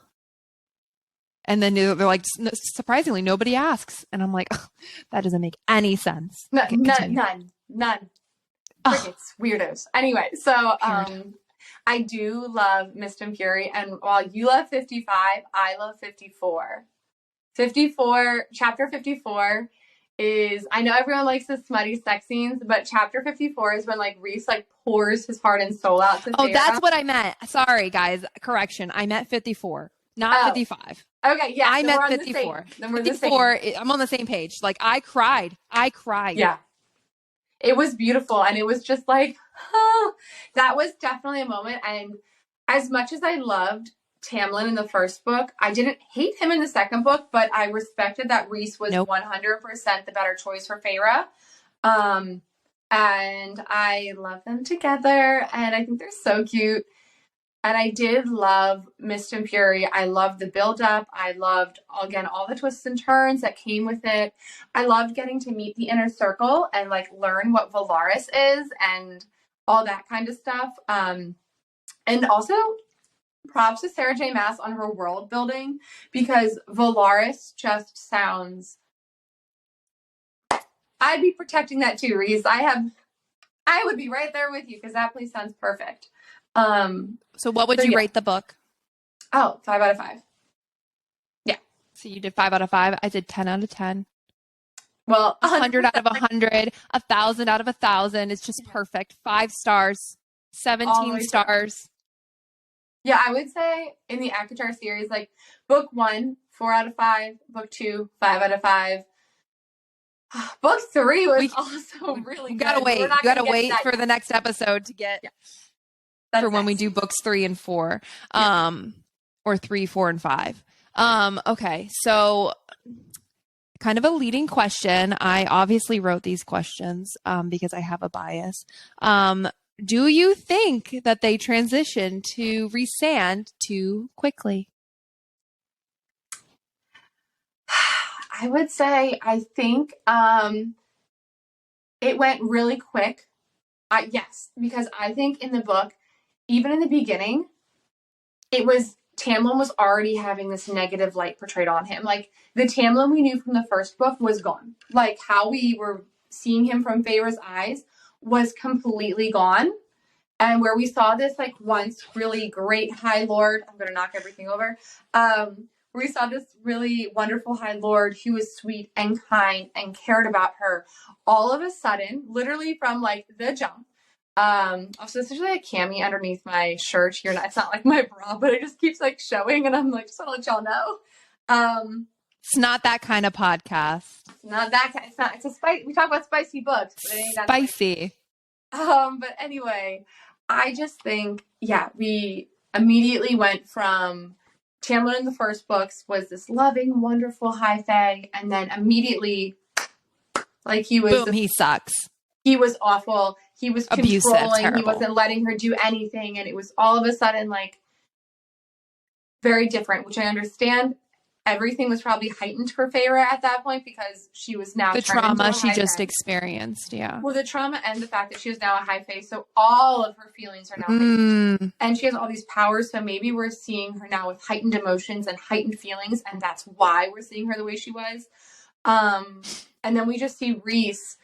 Speaker 2: And then they're like, surprisingly, nobody asks. And I'm like, oh, that doesn't make any sense.
Speaker 1: None. Crickets, weirdos. Anyway, so I do love Mist and Fury, and while you love 55, I love 54. 54, chapter 54 is, I know everyone likes the smutty sex scenes, but chapter 54 is when like Rhys like pours his heart and soul out to Feyre.
Speaker 2: Oh, that's what I meant. Sorry, guys. Correction. I meant 54, not 55.
Speaker 1: Okay, yeah.
Speaker 2: I meant 54. 54, I'm on the same page. Like, I cried.
Speaker 1: Yeah. It was beautiful, and it was just like, that was definitely a moment. And as much as I loved Tamlin in the first book, I didn't hate him in the second book, but I respected that Rhys was 100% the better choice for Feyre. And I love them together, and I think they're so cute. And I did love Mist and Fury. I loved the build-up. I loved, again, all the twists and turns that came with it. I loved getting to meet the inner circle and, like, learn what Valaris is and all that kind of stuff. And also, props to Sarah J. Maas on her world building, because Valaris just sounds... I'd be protecting that too, Rhys. I would be right there with you, because that place sounds perfect.
Speaker 2: So what would you rate the book?
Speaker 1: Oh, 5 out of 5. Yeah.
Speaker 2: So you did 5 out of 5. I did 10 out of 10.
Speaker 1: Well,
Speaker 2: 100 out of 100, 1,000 out of 1,000. It's just perfect. 5 stars, 17 stars.
Speaker 1: Yeah, I would say in the ACOTAR series, like book 1, 4 out of 5. Book 2, 5 out of 5. Book 3 was also really good.
Speaker 2: You gotta wait for the next episode to get... Yeah. For when we do books 3 and 4, or 3, 4, and 5. Okay, so kind of a leading question. I obviously wrote these questions because I have a bias. Do you think that they transitioned to Rhysand too quickly?
Speaker 1: I would say I think it went really quick. Yes, because I think in the book, even in the beginning, Tamlin was already having this negative light portrayed on him. Like, the Tamlin we knew from the first book was gone. Like, how we were seeing him from Feyre's eyes was completely gone. And where we saw this, like, once really great High Lord, I'm going to knock everything over, where we saw this really wonderful High Lord who was sweet and kind and cared about her, all of a sudden, literally from, like, the jump, also this is really a cami underneath my shirt here. It's not like my bra, but it just keeps like showing, and I'm like, just want to let y'all know.
Speaker 2: It's not that kind of podcast.
Speaker 1: It's not that kind. It's not. It's a spice. We talk about spicy books, but it ain't that
Speaker 2: spicy.
Speaker 1: But anyway, I just think, yeah, we immediately went from Tamlin in the first books was this loving, wonderful high fae, and then immediately, like he was,
Speaker 2: boom, he sucks.
Speaker 1: He was awful. He was
Speaker 2: abusive,
Speaker 1: controlling.
Speaker 2: terrible.
Speaker 1: He wasn't letting her do anything. And it was all of a sudden like very different, which I understand. everything was probably heightened for Feyre at that point because she was now
Speaker 2: The
Speaker 1: turned into
Speaker 2: trauma
Speaker 1: a
Speaker 2: she
Speaker 1: high
Speaker 2: just
Speaker 1: fae.
Speaker 2: experienced. Yeah.
Speaker 1: Well, the trauma and the fact that she is now a high fae, so all of her feelings are now heightened.
Speaker 2: Mm.
Speaker 1: And she has all these powers, so maybe we're seeing her now with heightened emotions and heightened feelings, and that's why we're seeing her the way she was. And then we just see Rhys.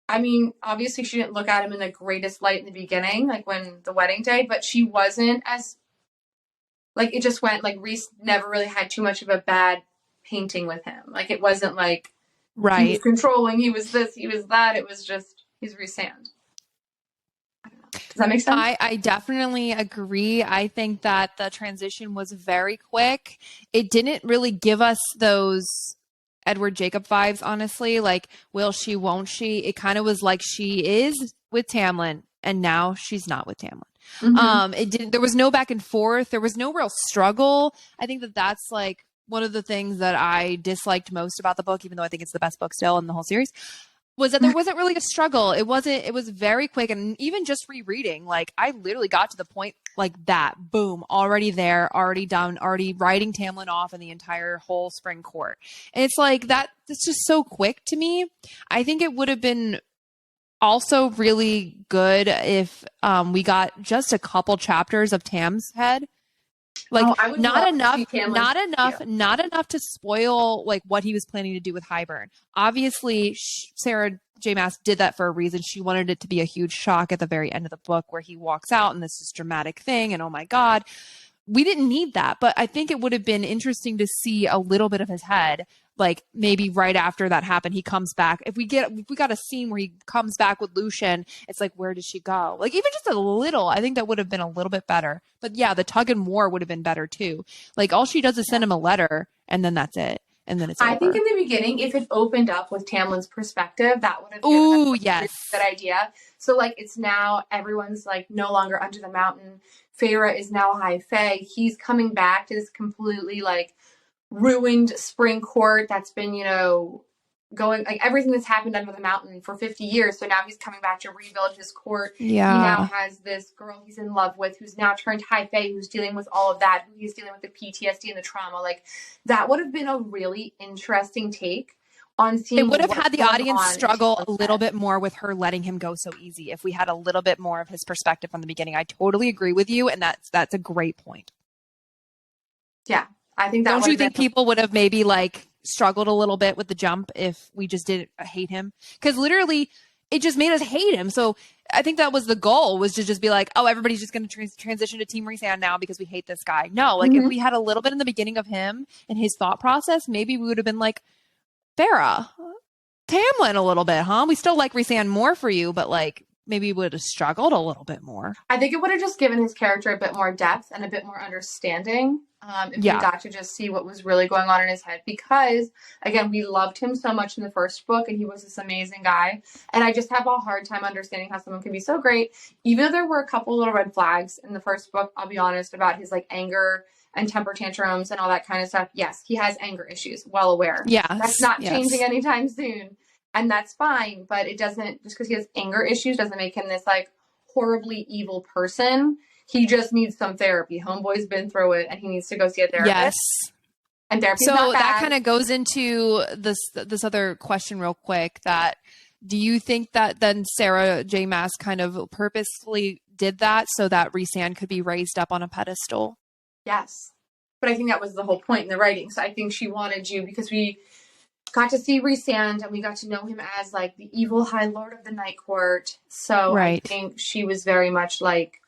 Speaker 1: I mean, obviously she didn't look at him in the greatest light in the beginning, like when the wedding day, but she wasn't as, like, it just went, like, Rhys never really had too much of a bad painting with him. Like, it wasn't like he was controlling, he was this, he was that. It was just, he's Rhys Sand. I don't know. Does that make sense?
Speaker 2: I definitely agree. I think that the transition was very quick. It didn't really give us those Edward Jacob vibes, honestly. Like, will she, won't she? It kind of was like she is with Tamlin and now she's not with Tamlin. It didn't, there was no back and forth. There was no real struggle. I think that that's like one of the things that I disliked most about the book, even though I think it's the best book still in the whole series, was that there wasn't really a struggle. It was very quick. And even just rereading, like I literally got to the point like that, boom, already there, already done, already writing Tamlin off in the entire whole spring court. And it's like that, it's just so quick to me. I think it would have been also really good if we got just a couple chapters of Tam's head. Like
Speaker 1: I would
Speaker 2: not enough,
Speaker 1: yeah.
Speaker 2: not enough to spoil like what he was planning to do with Hybern. Obviously, Sarah J. Maas did that for a reason. She wanted it to be a huge shock at the very end of the book where he walks out and this is dramatic thing and oh my God. We didn't need that, but I think it would have been interesting to see a little bit of his head. Like maybe right after that happened, he comes back. If we got a scene where he comes back with Lucien, it's like, where did she go? Like even just a little, I think that would have been a little bit better. But yeah, the tug and war would have been better too. Like all she does is send him a letter and then that's it. And then it's over.
Speaker 1: I think in the beginning, if it opened up with Tamlin's perspective, that would have been
Speaker 2: a
Speaker 1: really good idea. So like it's now everyone's like no longer under the mountain. Feyre is now high fae. He's coming back to this completely like ruined spring court that's been, going like everything that's happened under the mountain for 50 years. So now he's coming back to rebuild his court.
Speaker 2: Yeah.
Speaker 1: He now has this girl he's in love with who's now turned high fae, who's dealing with all of that, who he's dealing with the PTSD and the trauma. Like that would have been a really interesting take on seeing.
Speaker 2: It would have had the audience struggle a little bit more with her letting him go so easy if we had a little bit more of his perspective from the beginning. I totally agree with you, and that's a great point.
Speaker 1: Yeah, I think that.
Speaker 2: Don't you think people would have maybe like struggled a little bit with the jump if we just didn't hate him? Because literally, it just made us hate him. So I think that was the goal, was to just be like, oh, everybody's just going to transition to Team Rhysand now because we hate this guy. No, like if we had a little bit in the beginning of him and his thought process, maybe we would have been like, Farrah, Tamlin a little bit, huh? We still like Rhysand more for you, but like maybe would have struggled a little bit more.
Speaker 1: I think it would have just given his character a bit more depth and a bit more understanding if we got to just see what was really going on in his head. Because, again, we loved him so much in the first book, and he was this amazing guy. And I just have a hard time understanding how someone can be so great. Even though there were a couple little red flags in the first book, I'll be honest, about his like anger and temper tantrums and all that kind of stuff. Yes, he has anger issues. Well aware.
Speaker 2: Yeah,
Speaker 1: that's not changing anytime soon. And that's fine, but it doesn't, just because he has anger issues doesn't make him this like horribly evil person. He just needs some therapy. Homeboy's been through it and he needs to go see a therapist.
Speaker 2: Yes.
Speaker 1: And therapy's
Speaker 2: so
Speaker 1: not bad.
Speaker 2: That kind of goes into this other question real quick, that do you think that then Sarah J. Maas kind of purposely did that so that Rhysand could be raised up on a pedestal?
Speaker 1: Yes. But I think that was the whole point in the writing. So I think she wanted you, because we got to see Rhysand and we got to know him as like the evil High Lord of the Night Court. So I think she was very much like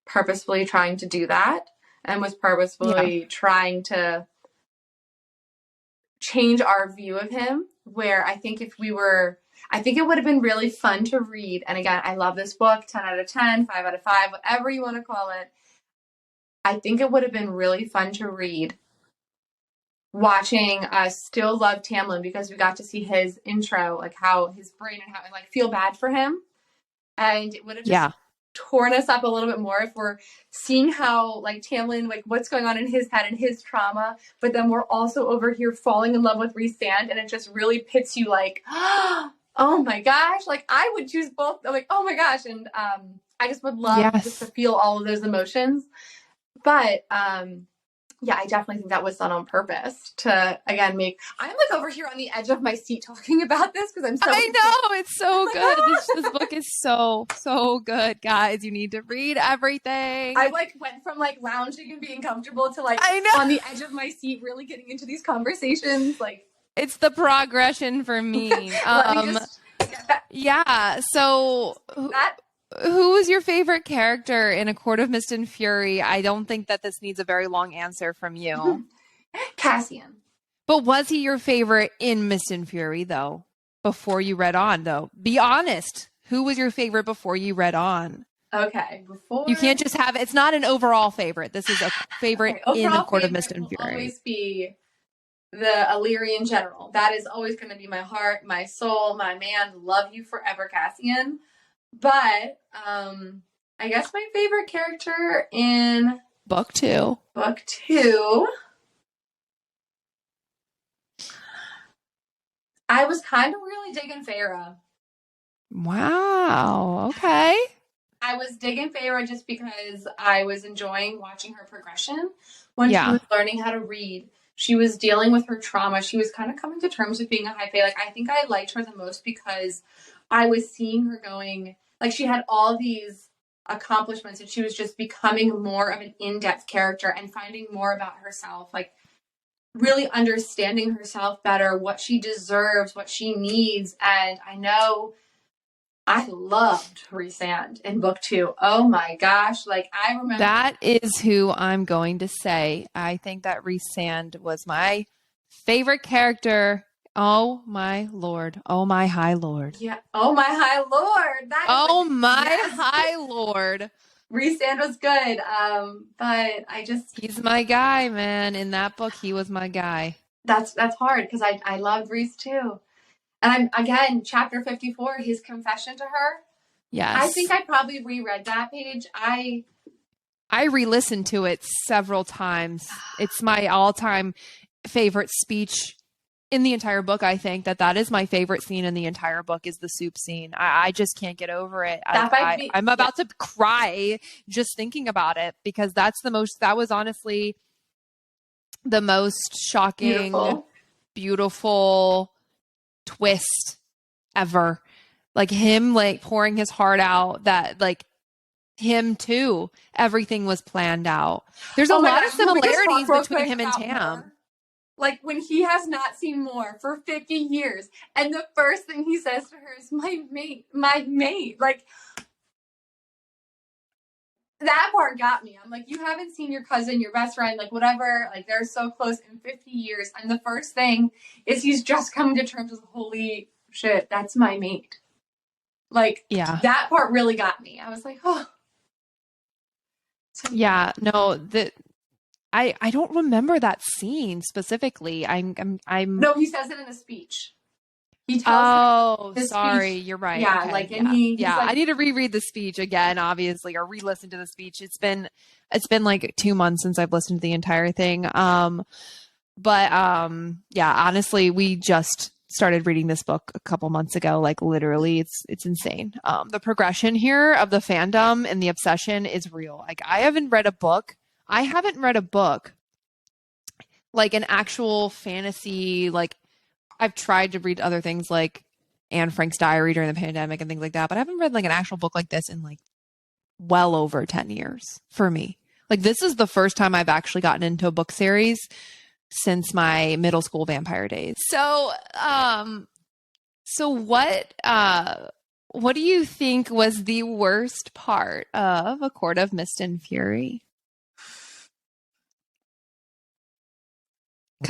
Speaker 1: purposefully trying to do that and was purposefully trying to change our view of him, where I think it would have been really fun to read. And again, I love this book, 10 out of 10, 5 out of 5, whatever you want to call it. I think it would have been really fun to read watching us still love Tamlin, because we got to see his intro, like how his brain and how I like feel bad for him. And it would have just torn us up a little bit more if we're seeing how like Tamlin, like what's going on in his head and his trauma, but then we're also over here falling in love with Rhysand, and it just really pits you like, oh my gosh, like I would choose both, like oh my gosh. And I just would love just to feel all of those emotions. But Yeah, I definitely think that was done on purpose to, again, I'm like over here on the edge of my seat talking about this because I'm so.
Speaker 2: I know, it's so good. This book is so good, guys. You need to read everything.
Speaker 1: I like went from like lounging and being comfortable to like
Speaker 2: I know.
Speaker 1: on the edge of my seat, really getting into these conversations. Like,
Speaker 2: it's the progression for me.
Speaker 1: let me just get back.
Speaker 2: Yeah. So who was your favorite character in A Court of Mist and Fury? I don't think that this needs a very long answer from you.
Speaker 1: Cassian.
Speaker 2: But was he your favorite in Mist and Fury, though? Before you read on, though? Be honest. Who was your favorite before you read on?
Speaker 1: Okay, before.
Speaker 2: You can't just have, it's not an overall favorite. This is a favorite in A Court of Mist and Fury.
Speaker 1: Will always be the Illyrian general. That is always going to be my heart, my soul, my man. Love you forever, Cassian. But I guess my favorite character in
Speaker 2: Book 2.
Speaker 1: I was kind of really digging Feyre.
Speaker 2: Wow. Okay.
Speaker 1: I was digging Feyre just because I was enjoying watching her progression when she was learning how to read. She was dealing with her trauma. She was kind of coming to terms with being a high fae. Like, I think I liked her the most because I was seeing her going, like, she had all these accomplishments and she was just becoming more of an in-depth character and finding more about herself, like really understanding herself better, what she deserves, what she needs. And I know I loved Rhysand in book 2. Oh my gosh. Like, I remember.
Speaker 2: That is who I'm going to say. I think that Rhysand was my favorite character. Oh my lord. Oh my high lord.
Speaker 1: Yeah. Oh my high lord.
Speaker 2: High lord.
Speaker 1: Rhysand was good. But
Speaker 2: he's my guy, man. In that book, he was my guy.
Speaker 1: That's hard because I loved Rhys too. And again, chapter 54, his confession to her.
Speaker 2: Yes.
Speaker 1: I think I probably reread that page. I
Speaker 2: re-listened to it several times. It's my all-time favorite speech in the entire book. I think that is my favorite scene in the entire book is the soup scene. I just can't get over it. I'm about to cry just thinking about it because that was honestly the most shocking, beautiful twist ever. Like him like pouring his heart out, that like him too, everything was planned out. There's a lot of similarities between him and Tam.
Speaker 1: Like when he has not seen Mor for 50 years and the first thing he says to her is my mate. Like that part got me. I'm like, you haven't seen your cousin, your best friend, like whatever, like they're so close in 50 years. And the first thing is he's just coming to terms with, holy shit, that's my mate. Like, that part really got me. I was like, oh.
Speaker 2: Yeah, no, I don't remember that scene specifically.
Speaker 1: No, he says it in a speech. He tells
Speaker 2: sorry,
Speaker 1: speech.
Speaker 2: you're right.
Speaker 1: Yeah,
Speaker 2: okay.
Speaker 1: like, and he's like,
Speaker 2: I need to reread the speech again, obviously, or re-listen to the speech. It's been like 2 months since I've listened to the entire thing. Honestly, we just started reading this book a couple months ago. Like literally, it's insane. The progression here of the fandom and the obsession is real. Like I haven't read a book, like an actual fantasy. Like I've tried to read other things like Anne Frank's diary during the pandemic and things like that, but I haven't read like an actual book like this in like well over 10 years for me. Like this is the first time I've actually gotten into a book series since my middle school vampire days. So what do you think was the worst part of A Court of Mist and Fury?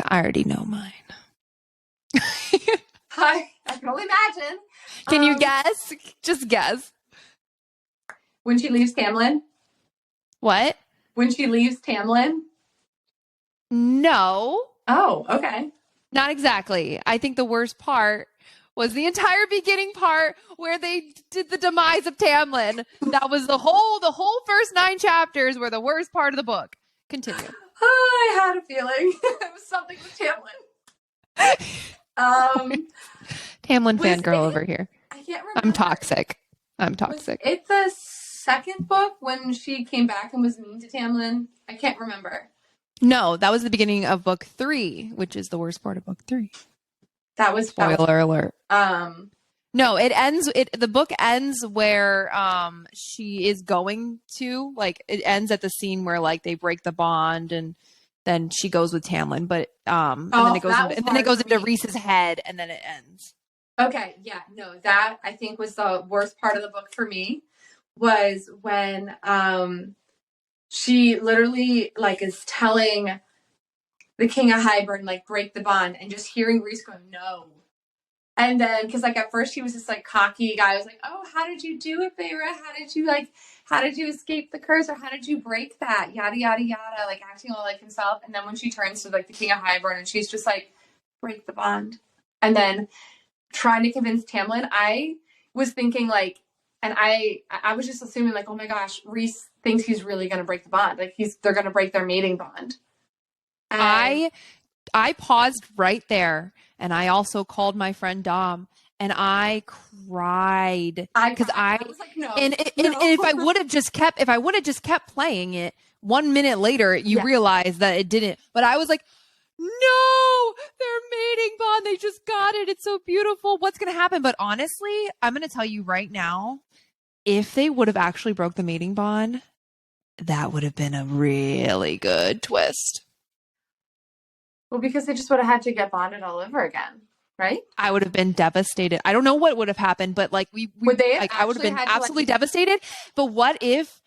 Speaker 2: I already know mine.
Speaker 1: I can only imagine.
Speaker 2: Can you guess? Just guess.
Speaker 1: When she leaves Tamlin?
Speaker 2: What?
Speaker 1: When she leaves Tamlin?
Speaker 2: No.
Speaker 1: Oh, okay.
Speaker 2: Not exactly. I think the worst part was the entire beginning part where they did the demise of Tamlin. That was the whole first 9 chapters were the worst part of the book. Continue.
Speaker 1: Oh, I had a feeling it was something with Tamlin.
Speaker 2: Tamlin fangirl over here.
Speaker 1: I can't remember.
Speaker 2: I'm toxic.
Speaker 1: It's the second book when she came back and was mean to Tamlin. I can't remember.
Speaker 2: No, that was the beginning of book 3, which is the worst part of book 3.
Speaker 1: That was
Speaker 2: Spoiler alert.
Speaker 1: um
Speaker 2: No, it ends the book ends where she is going to, like, it ends at the scene where like they break the bond and then she goes with Tamlin, but and then
Speaker 1: oh, that was
Speaker 2: and then it
Speaker 1: hard
Speaker 2: goes
Speaker 1: for
Speaker 2: into
Speaker 1: me.
Speaker 2: Reese's head and then it ends.
Speaker 1: Okay, yeah, no, that I think was the worst part of the book for me was when she literally like is telling the King of Hybern like break the bond and just hearing Reese go no. And then because like at first he was this like cocky guy. I was like, oh, how did you do it, Feyre? How did you escape the curse or how did you break that? Yada yada yada, like acting all like himself. And then when she turns to like the King of Hybern and she's just like, break the bond. And then trying to convince Tamlin, I was thinking like, and I was just assuming like, oh my gosh, Reese thinks he's really gonna break the bond. Like they're gonna break their mating bond. And
Speaker 2: I I paused right there and I also called my friend Dom and I cried
Speaker 1: I
Speaker 2: because
Speaker 1: cried. I was like, no,
Speaker 2: and
Speaker 1: no.
Speaker 2: if I would have just kept playing it, 1 minute later you
Speaker 1: Yeah.
Speaker 2: realize that it didn't. But I was like, no, their mating bond, they just got it. It's so beautiful. What's gonna happen? But honestly, I'm gonna tell you right now, if they would have actually broke the mating bond, that would have been a really good twist.
Speaker 1: Well, because they just would have had to get bonded all over again, right?
Speaker 2: I would have been devastated. I don't know what would have happened, but like
Speaker 1: Would they have
Speaker 2: like I would have
Speaker 1: actually
Speaker 2: been
Speaker 1: had to like?
Speaker 2: absolutely devastated. But what if,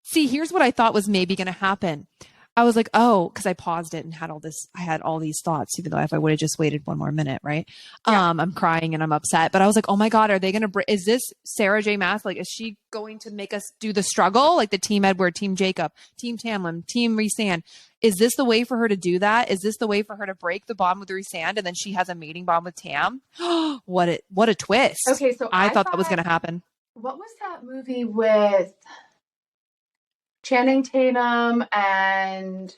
Speaker 2: see, here's what I thought was maybe going to happen. I was like, oh, because I paused it and had all this, I had all these thoughts, even though if I would have just waited one more minute, right?
Speaker 1: Yeah.
Speaker 2: I'm crying and I'm upset, but I was like, oh my God, are they going to, is this Sarah J. Maas? Like, is she going to make us do the struggle? Like the Team Edward, Team Jacob, Team Tamlin, Team Rhysand. Is this the way for her to do that? Is this the way for her to break the bond with Rhysand and then she has a mating bond with Tam? What a twist.
Speaker 1: Okay, so
Speaker 2: I
Speaker 1: I
Speaker 2: thought that was going
Speaker 1: thought,
Speaker 2: to happen.
Speaker 1: what was that movie with Channing Tatum and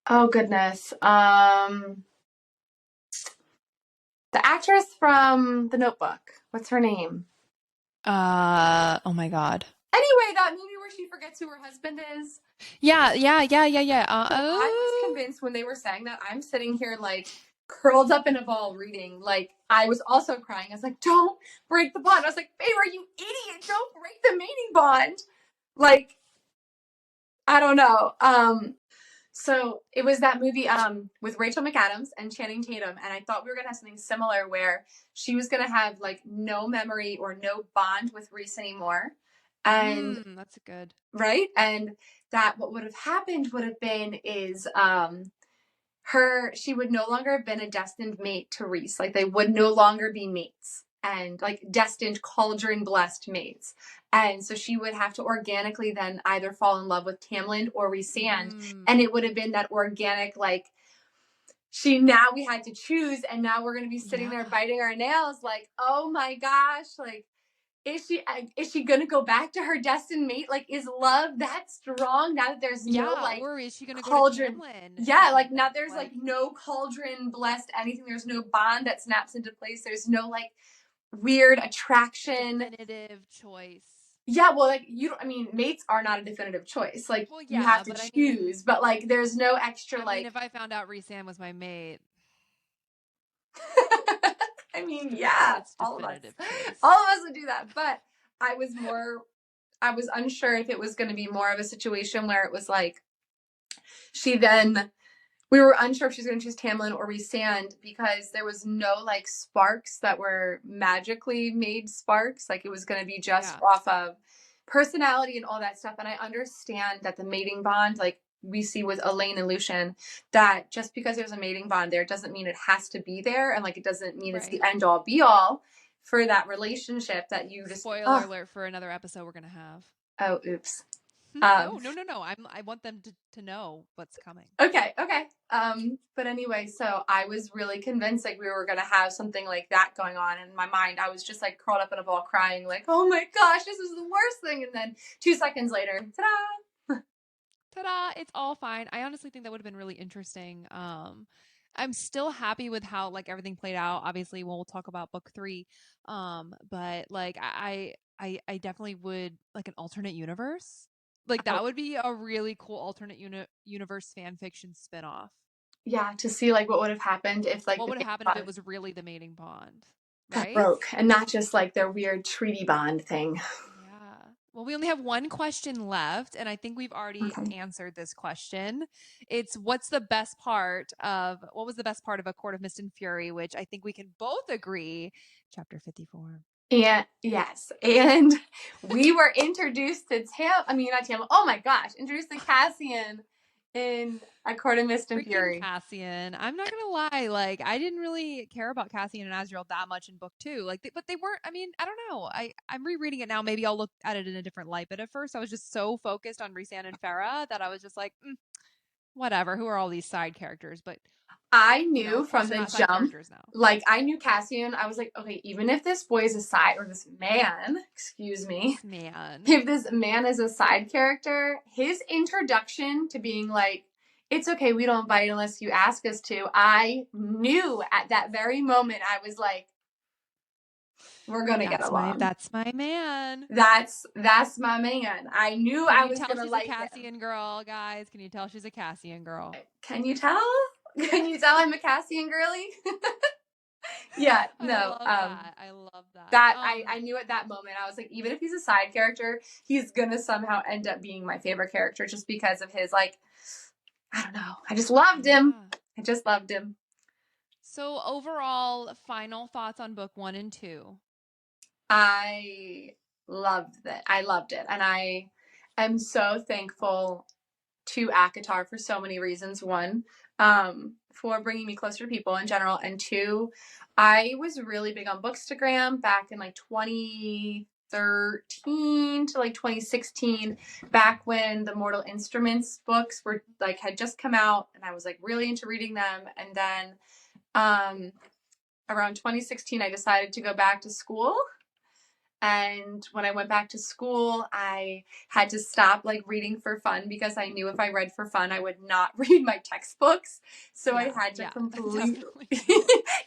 Speaker 1: oh goodness, the actress from The Notebook. What's her name?
Speaker 2: Oh my God.
Speaker 1: Anyway, that movie where she forgets who her husband is.
Speaker 2: Yeah.
Speaker 1: So I was convinced when they were saying that, I'm sitting here like curled up in a ball reading. Like I was also crying. I was like, don't break the bond. I was like, Feyre, you idiot, don't break the mating bond. Like, I don't know. So it was that movie with Rachel McAdams and Channing Tatum, and I thought we were gonna have something similar where she was gonna have like no memory or no bond with Reese anymore. And
Speaker 2: That's good.
Speaker 1: right? And that what would have happened would have been is she would no longer have been a destined mate to Reese. Like they would no longer be mates and like destined cauldron blessed mates. And so she would have to organically then either fall in love with Tamlin or Rhysand. And it would have been that organic, like now we had to choose, and now we're gonna be sitting there biting our nails, like, oh my gosh, like is she gonna go back to her destined mate? Like, is love that strong now that there's no like
Speaker 2: or is she gonna
Speaker 1: cauldron?
Speaker 2: go to Tamlin?
Speaker 1: Yeah, like now there's like no cauldron blessed anything. There's no bond that snaps into place. There's no like weird attraction.
Speaker 2: Definitive choice.
Speaker 1: Yeah, well, like you don't. I mean, mates are not a definitive choice. Like you have to choose, but like there's no extra like.
Speaker 2: If I found out Rhysand was my mate.
Speaker 1: I mean, yeah, all of us would do that. But I was unsure if it was going to be more of a situation where it was like we were unsure if she was going to choose Tamlin or Rhysand because there was no like sparks that were magically made sparks. Like it was going to be just off of personality and all that stuff. And I understand that the mating bond, like we see with Elaine and Lucien, that just because there's a mating bond there doesn't mean it has to be there, and like it doesn't mean it's the end all be all for that relationship that you just.
Speaker 2: Spoiler alert for another episode we're gonna have.
Speaker 1: Oh, oops.
Speaker 2: No. I want them to know what's coming.
Speaker 1: Okay. But anyway, so I was really convinced like we were gonna have something like that going on. In my mind, I was just like curled up in a ball crying, like, oh my gosh, this is the worst thing. And then 2 seconds later, ta-da!
Speaker 2: Ta-da! It's all fine. I honestly think that would have been really interesting. I'm still happy with how like everything played out. Obviously, we'll talk about book 3. But like I definitely would like an alternate universe. Like
Speaker 1: Oh,
Speaker 2: that would be a really cool alternate universe fan fiction spinoff.
Speaker 1: yeah, to see like what would have happened if like
Speaker 2: What
Speaker 1: the
Speaker 2: would
Speaker 1: mating
Speaker 2: happen if it
Speaker 1: bond
Speaker 2: was really the mating bond,
Speaker 1: got
Speaker 2: right?
Speaker 1: broke and not just like their weird treaty bond thing.
Speaker 2: Yeah. Well, we only have one question left, and I think we've already
Speaker 1: Okay.
Speaker 2: answered this question. It's what was the best part of A Court of Mist and Fury, which I think we can both agree, chapter 54.
Speaker 1: And yes, and we were introduced to not Tam. Oh my gosh, introduced to Cassian in A Court of Mist and
Speaker 2: Freaking
Speaker 1: Fury.
Speaker 2: Cassian. I'm not gonna lie, like I didn't really care about Cassian and Azrael that much in book two. But they weren't. I mean, I don't know. I'm rereading it now. Maybe I'll look at it in a different light. But at first, I was just so focused on Rhysand and Farah that I was just like, whatever. Who are all these side characters? But
Speaker 1: I
Speaker 2: you know,
Speaker 1: knew
Speaker 2: of course,
Speaker 1: from
Speaker 2: they're
Speaker 1: the
Speaker 2: not side
Speaker 1: jump,
Speaker 2: characters now.
Speaker 1: like I knew Cassian. I was like, okay, even if this boy is a side or this man, excuse me,
Speaker 2: This man.
Speaker 1: if this man is a side character, his introduction to being like, it's okay, we don't bite unless you ask us to. I knew at that very moment, I was like, we're gonna get along.
Speaker 2: That's my man.
Speaker 1: That's my man. I knew
Speaker 2: Can
Speaker 1: I
Speaker 2: you
Speaker 1: was
Speaker 2: tell
Speaker 1: gonna
Speaker 2: she's a
Speaker 1: like him.
Speaker 2: Cassian girl, guys? Can you tell she's a Cassian girl?
Speaker 1: Can you tell? Can you tell I'm a Cassian girly? Yeah,
Speaker 2: I
Speaker 1: no.
Speaker 2: love that. I love that.
Speaker 1: That I knew at that moment. I was like, even if he's a side character, he's gonna somehow end up being my favorite character just because of his like, I don't know. I just loved him.
Speaker 2: Yeah.
Speaker 1: I just loved him.
Speaker 2: So overall, final thoughts on book 1 and 2.
Speaker 1: I loved it. I loved it, and I am so thankful to ACOTAR for so many reasons. One, for bringing me closer to people in general, and two, I was really big on Bookstagram back in like 2013 to like 2016, back when the Mortal Instruments books were like had just come out, and I was like really into reading them. And then around 2016, I decided to go back to school. And when I went back to school, I had to stop like reading for fun because I knew if I read for fun, I would not read my textbooks. So I had to completely,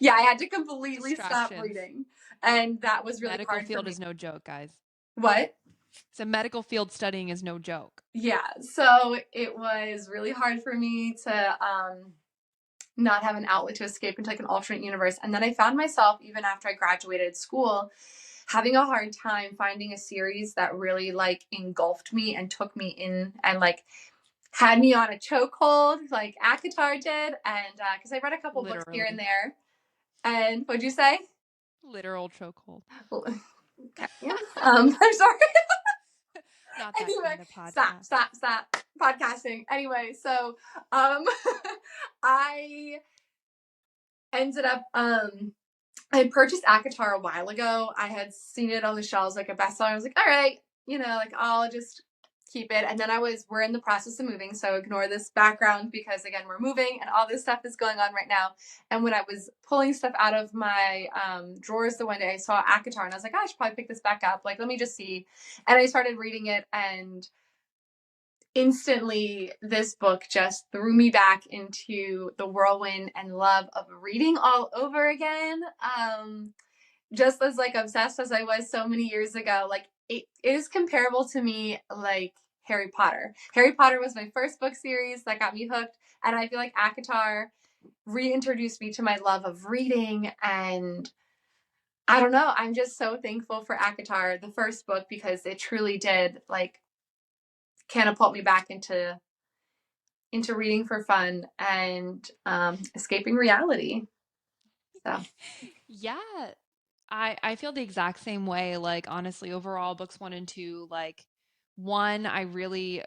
Speaker 1: yeah, I had to completely stop reading. And that was really
Speaker 2: medical
Speaker 1: hard
Speaker 2: field
Speaker 1: for me.
Speaker 2: is no joke, guys.
Speaker 1: What?
Speaker 2: So medical field studying is no joke.
Speaker 1: Yeah. So it was really hard for me to not have an outlet to escape into like an alternate universe. And then I found myself, even after I graduated school, having a hard time finding a series that really like engulfed me and took me in and like had me on a chokehold like ACOTAR did. And because I read a couple books here and there. And what'd you say?
Speaker 2: Literal chokehold.
Speaker 1: Okay. Yeah. I'm sorry.
Speaker 2: Not that
Speaker 1: anyway,
Speaker 2: kind of podcast.
Speaker 1: Stop podcasting. Anyway, so I ended up I purchased ACOTAR a while ago. I had seen it on the shelves like a bestseller. I was like, all right, like I'll just keep it. And then we're in the process of moving, so ignore this background because again, we're moving and all this stuff is going on right now. And when I was pulling stuff out of my drawers the one day, I saw ACOTAR and I was like, oh, I should probably pick this back up. Like, let me just see. And I started reading it, and instantly this book just threw me back into the whirlwind and love of reading all over again. Just as like obsessed as I was so many years ago, like it is comparable to me like Harry Potter. Harry Potter was my first book series that got me hooked, and I feel like ACOTAR reintroduced me to my love of reading. And I don't know, I'm just so thankful for ACOTAR, the first book, because it truly did like catapult me back into reading for fun and escaping reality. So
Speaker 2: yeah, I feel the exact same way. Like honestly, overall, books 1 and 2, like 1, I really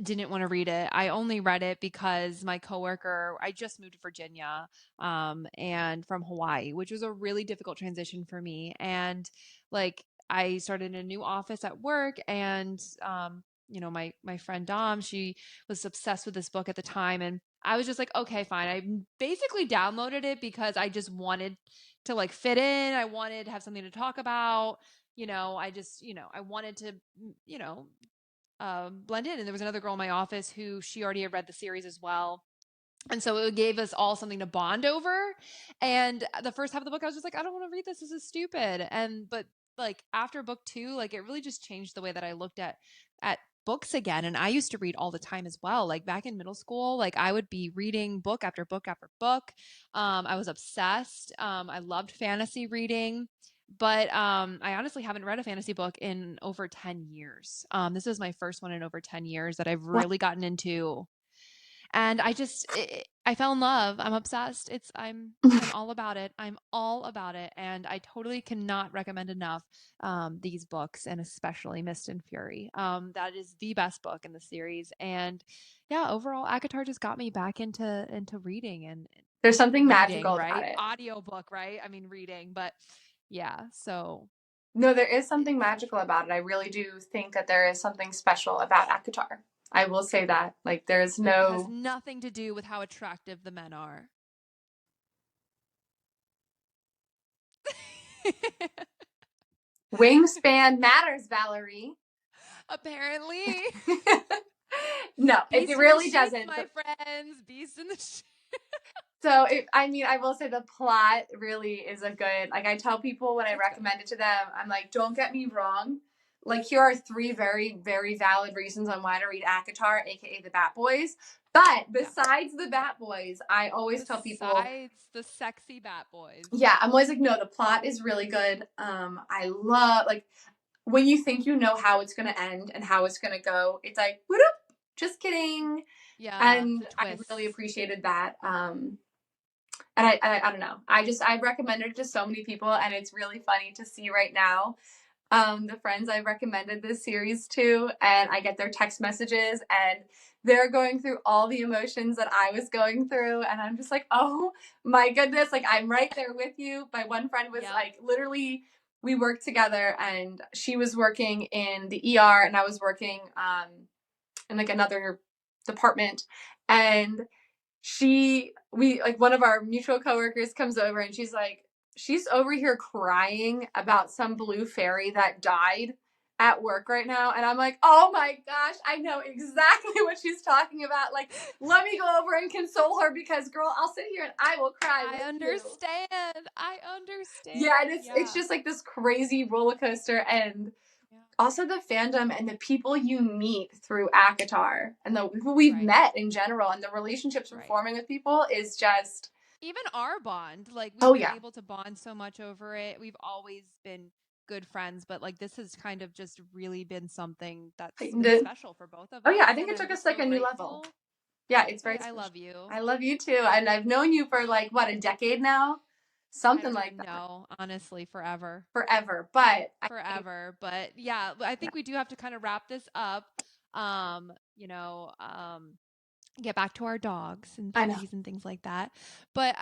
Speaker 2: didn't want to read it. I only read it because my coworker, I just moved to Virginia, and from Hawaii, which was a really difficult transition for me. And like I started in a new office at work, and my friend Dom, she was obsessed with this book at the time, and I was just like, okay, fine. I basically downloaded it because I just wanted to like fit in. I wanted to have something to talk about. I wanted to, blend in. And there was another girl in my office who she already had read the series as well. And so it gave us all something to bond over. And the first half of the book, I was just like, I don't want to read this. This is stupid. But like after book 2, like it really just changed the way that I looked at books again. And I used to read all the time as well. Like back in middle school, like I would be reading book after book after book. I was obsessed. I loved fantasy reading. But I honestly haven't read a fantasy book in over 10 years. This is my first one in over 10 years that I've
Speaker 1: Wow.
Speaker 2: really gotten into. And I fell in love. I'm obsessed. I'm all about it. I'm all about it. And I totally cannot recommend enough these books, and especially Mist and Fury. That is the best book in the series. And yeah, overall, ACOTAR just got me back into reading and
Speaker 1: There's something
Speaker 2: reading,
Speaker 1: magical about
Speaker 2: right?
Speaker 1: it.
Speaker 2: Audiobook, right? I mean, reading, but yeah. So
Speaker 1: No, there is something
Speaker 2: it's
Speaker 1: magical about it. I really do think that there is something special about ACOTAR. I will say that. Like, there's
Speaker 2: it has
Speaker 1: no
Speaker 2: nothing to do with how attractive the men are.
Speaker 1: wingspan matters, Valerie.
Speaker 2: Apparently.
Speaker 1: No, it
Speaker 2: Beast in the
Speaker 1: really
Speaker 2: sheets,
Speaker 1: doesn't.
Speaker 2: my friends. Beast in the sheets.
Speaker 1: So, I mean, I will say the plot really is a good, like, I tell people when I
Speaker 2: It's good.
Speaker 1: recommend it to them, I'm like, don't get me wrong. Like, here are three very, very valid reasons on why to read ACOTAR, aka the Bat Boys. But
Speaker 2: Yeah.
Speaker 1: besides the Bat Boys, I always tell people,
Speaker 2: Besides the sexy bat boys.
Speaker 1: yeah, I'm always like, no, the plot is really good. I love, like, when you think you know how it's going to end and how it's going to go, it's like, whoop, just kidding.
Speaker 2: Yeah,
Speaker 1: And
Speaker 2: the
Speaker 1: I
Speaker 2: twists.
Speaker 1: really appreciated that. And I don't know. I recommended it to so many people, and it's really funny to see right now the friends I've recommended this series to, and I get their text messages, and they're going through all the emotions that I was going through, and I'm just like, oh my goodness, like I'm right there with you. My one friend was like, literally, we worked together, and she was working in the ER, and I was working in like another department, and we like one of our mutual coworkers comes over and she's over here crying about some blue fairy that died at work right now, and I'm like, oh my gosh, I know exactly what she's talking about. Like, let me go over and console her, because girl, I'll sit here and I will cry with
Speaker 2: I
Speaker 1: you.
Speaker 2: understand. I understand.
Speaker 1: Yeah, and it's just like this crazy roller coaster, and also the fandom and the people you meet through ACOTAR and the people we've met in general, and the relationships we're forming with people is just
Speaker 2: even our bond. Like we've been
Speaker 1: yeah.
Speaker 2: able to bond so much over it. We've always been good friends, but like this has kind of just really been something that's been special for both of us.
Speaker 1: Oh yeah, I think it
Speaker 2: and
Speaker 1: took
Speaker 2: we're
Speaker 1: us like
Speaker 2: so
Speaker 1: a new
Speaker 2: grateful.
Speaker 1: level. Yeah, it's very
Speaker 2: I
Speaker 1: special.
Speaker 2: love you.
Speaker 1: I love you too. And I've known you for like what, a decade now? Something like that.
Speaker 2: No, honestly, forever.
Speaker 1: Forever. But
Speaker 2: Forever. But yeah, I think we do have to kind of wrap this up. You know, get back to our dogs and puppies and things like that. But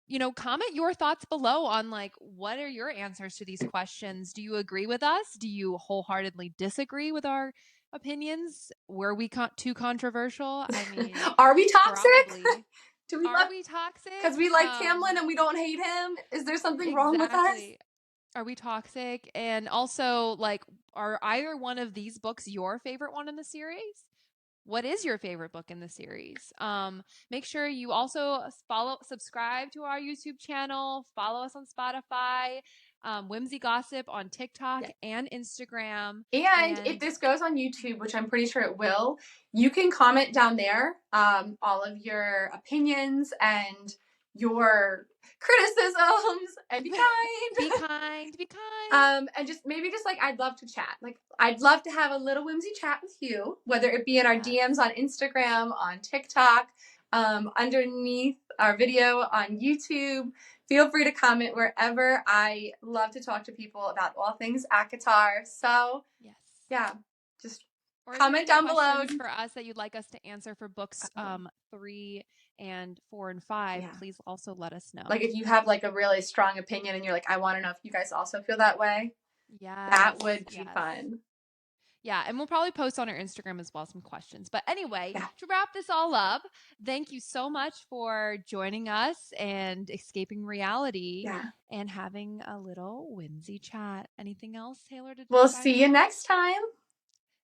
Speaker 2: you know, comment your thoughts below on like what are your answers to these questions? Do you agree with us? Do you wholeheartedly disagree with our opinions? Were we too controversial? I mean,
Speaker 1: are we toxic?
Speaker 2: Probably. Are we toxic?
Speaker 1: Because we like Tamlin and we don't hate him? Is there something wrong with us?
Speaker 2: Are we toxic? And also, like, are either one of these books your favorite one in the series? What is your favorite book in the series? Make sure you also subscribe to our YouTube channel, follow us on Spotify, Whimsy Gossip on TikTok and Instagram.
Speaker 1: And if this goes on YouTube, which I'm pretty sure it will, you can comment down there all of your opinions and your criticisms, and be kind.
Speaker 2: Be kind. Be kind.
Speaker 1: And just like, I'd love to chat. Like, I'd love to have a little whimsy chat with you, whether it be in our DMs on Instagram, on TikTok, underneath our video on YouTube. Feel free to comment wherever. I love to talk to people about all things ACOTAR. So yeah, just comment down below
Speaker 2: for us that you'd like us to answer for books 3 and 4 and 5. Please also let us know.
Speaker 1: Like if you have like a really strong opinion and you're like, I want to know if you guys also feel that way. Yeah, that would be fun.
Speaker 2: Yeah, and we'll probably post on our Instagram as well some questions. But anyway, to wrap this all up, thank you so much for joining us and escaping reality and having a little whimsy chat. Anything else, Taylor?
Speaker 1: We'll see you next time.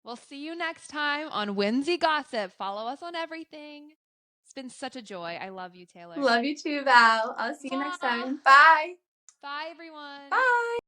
Speaker 2: We'll see you next time on Whimsy Gossip. Follow us on everything. It's been such a joy. I love you, Taylor.
Speaker 1: Love you too, Val. I'll see you next time. Bye.
Speaker 2: Bye, everyone.
Speaker 1: Bye.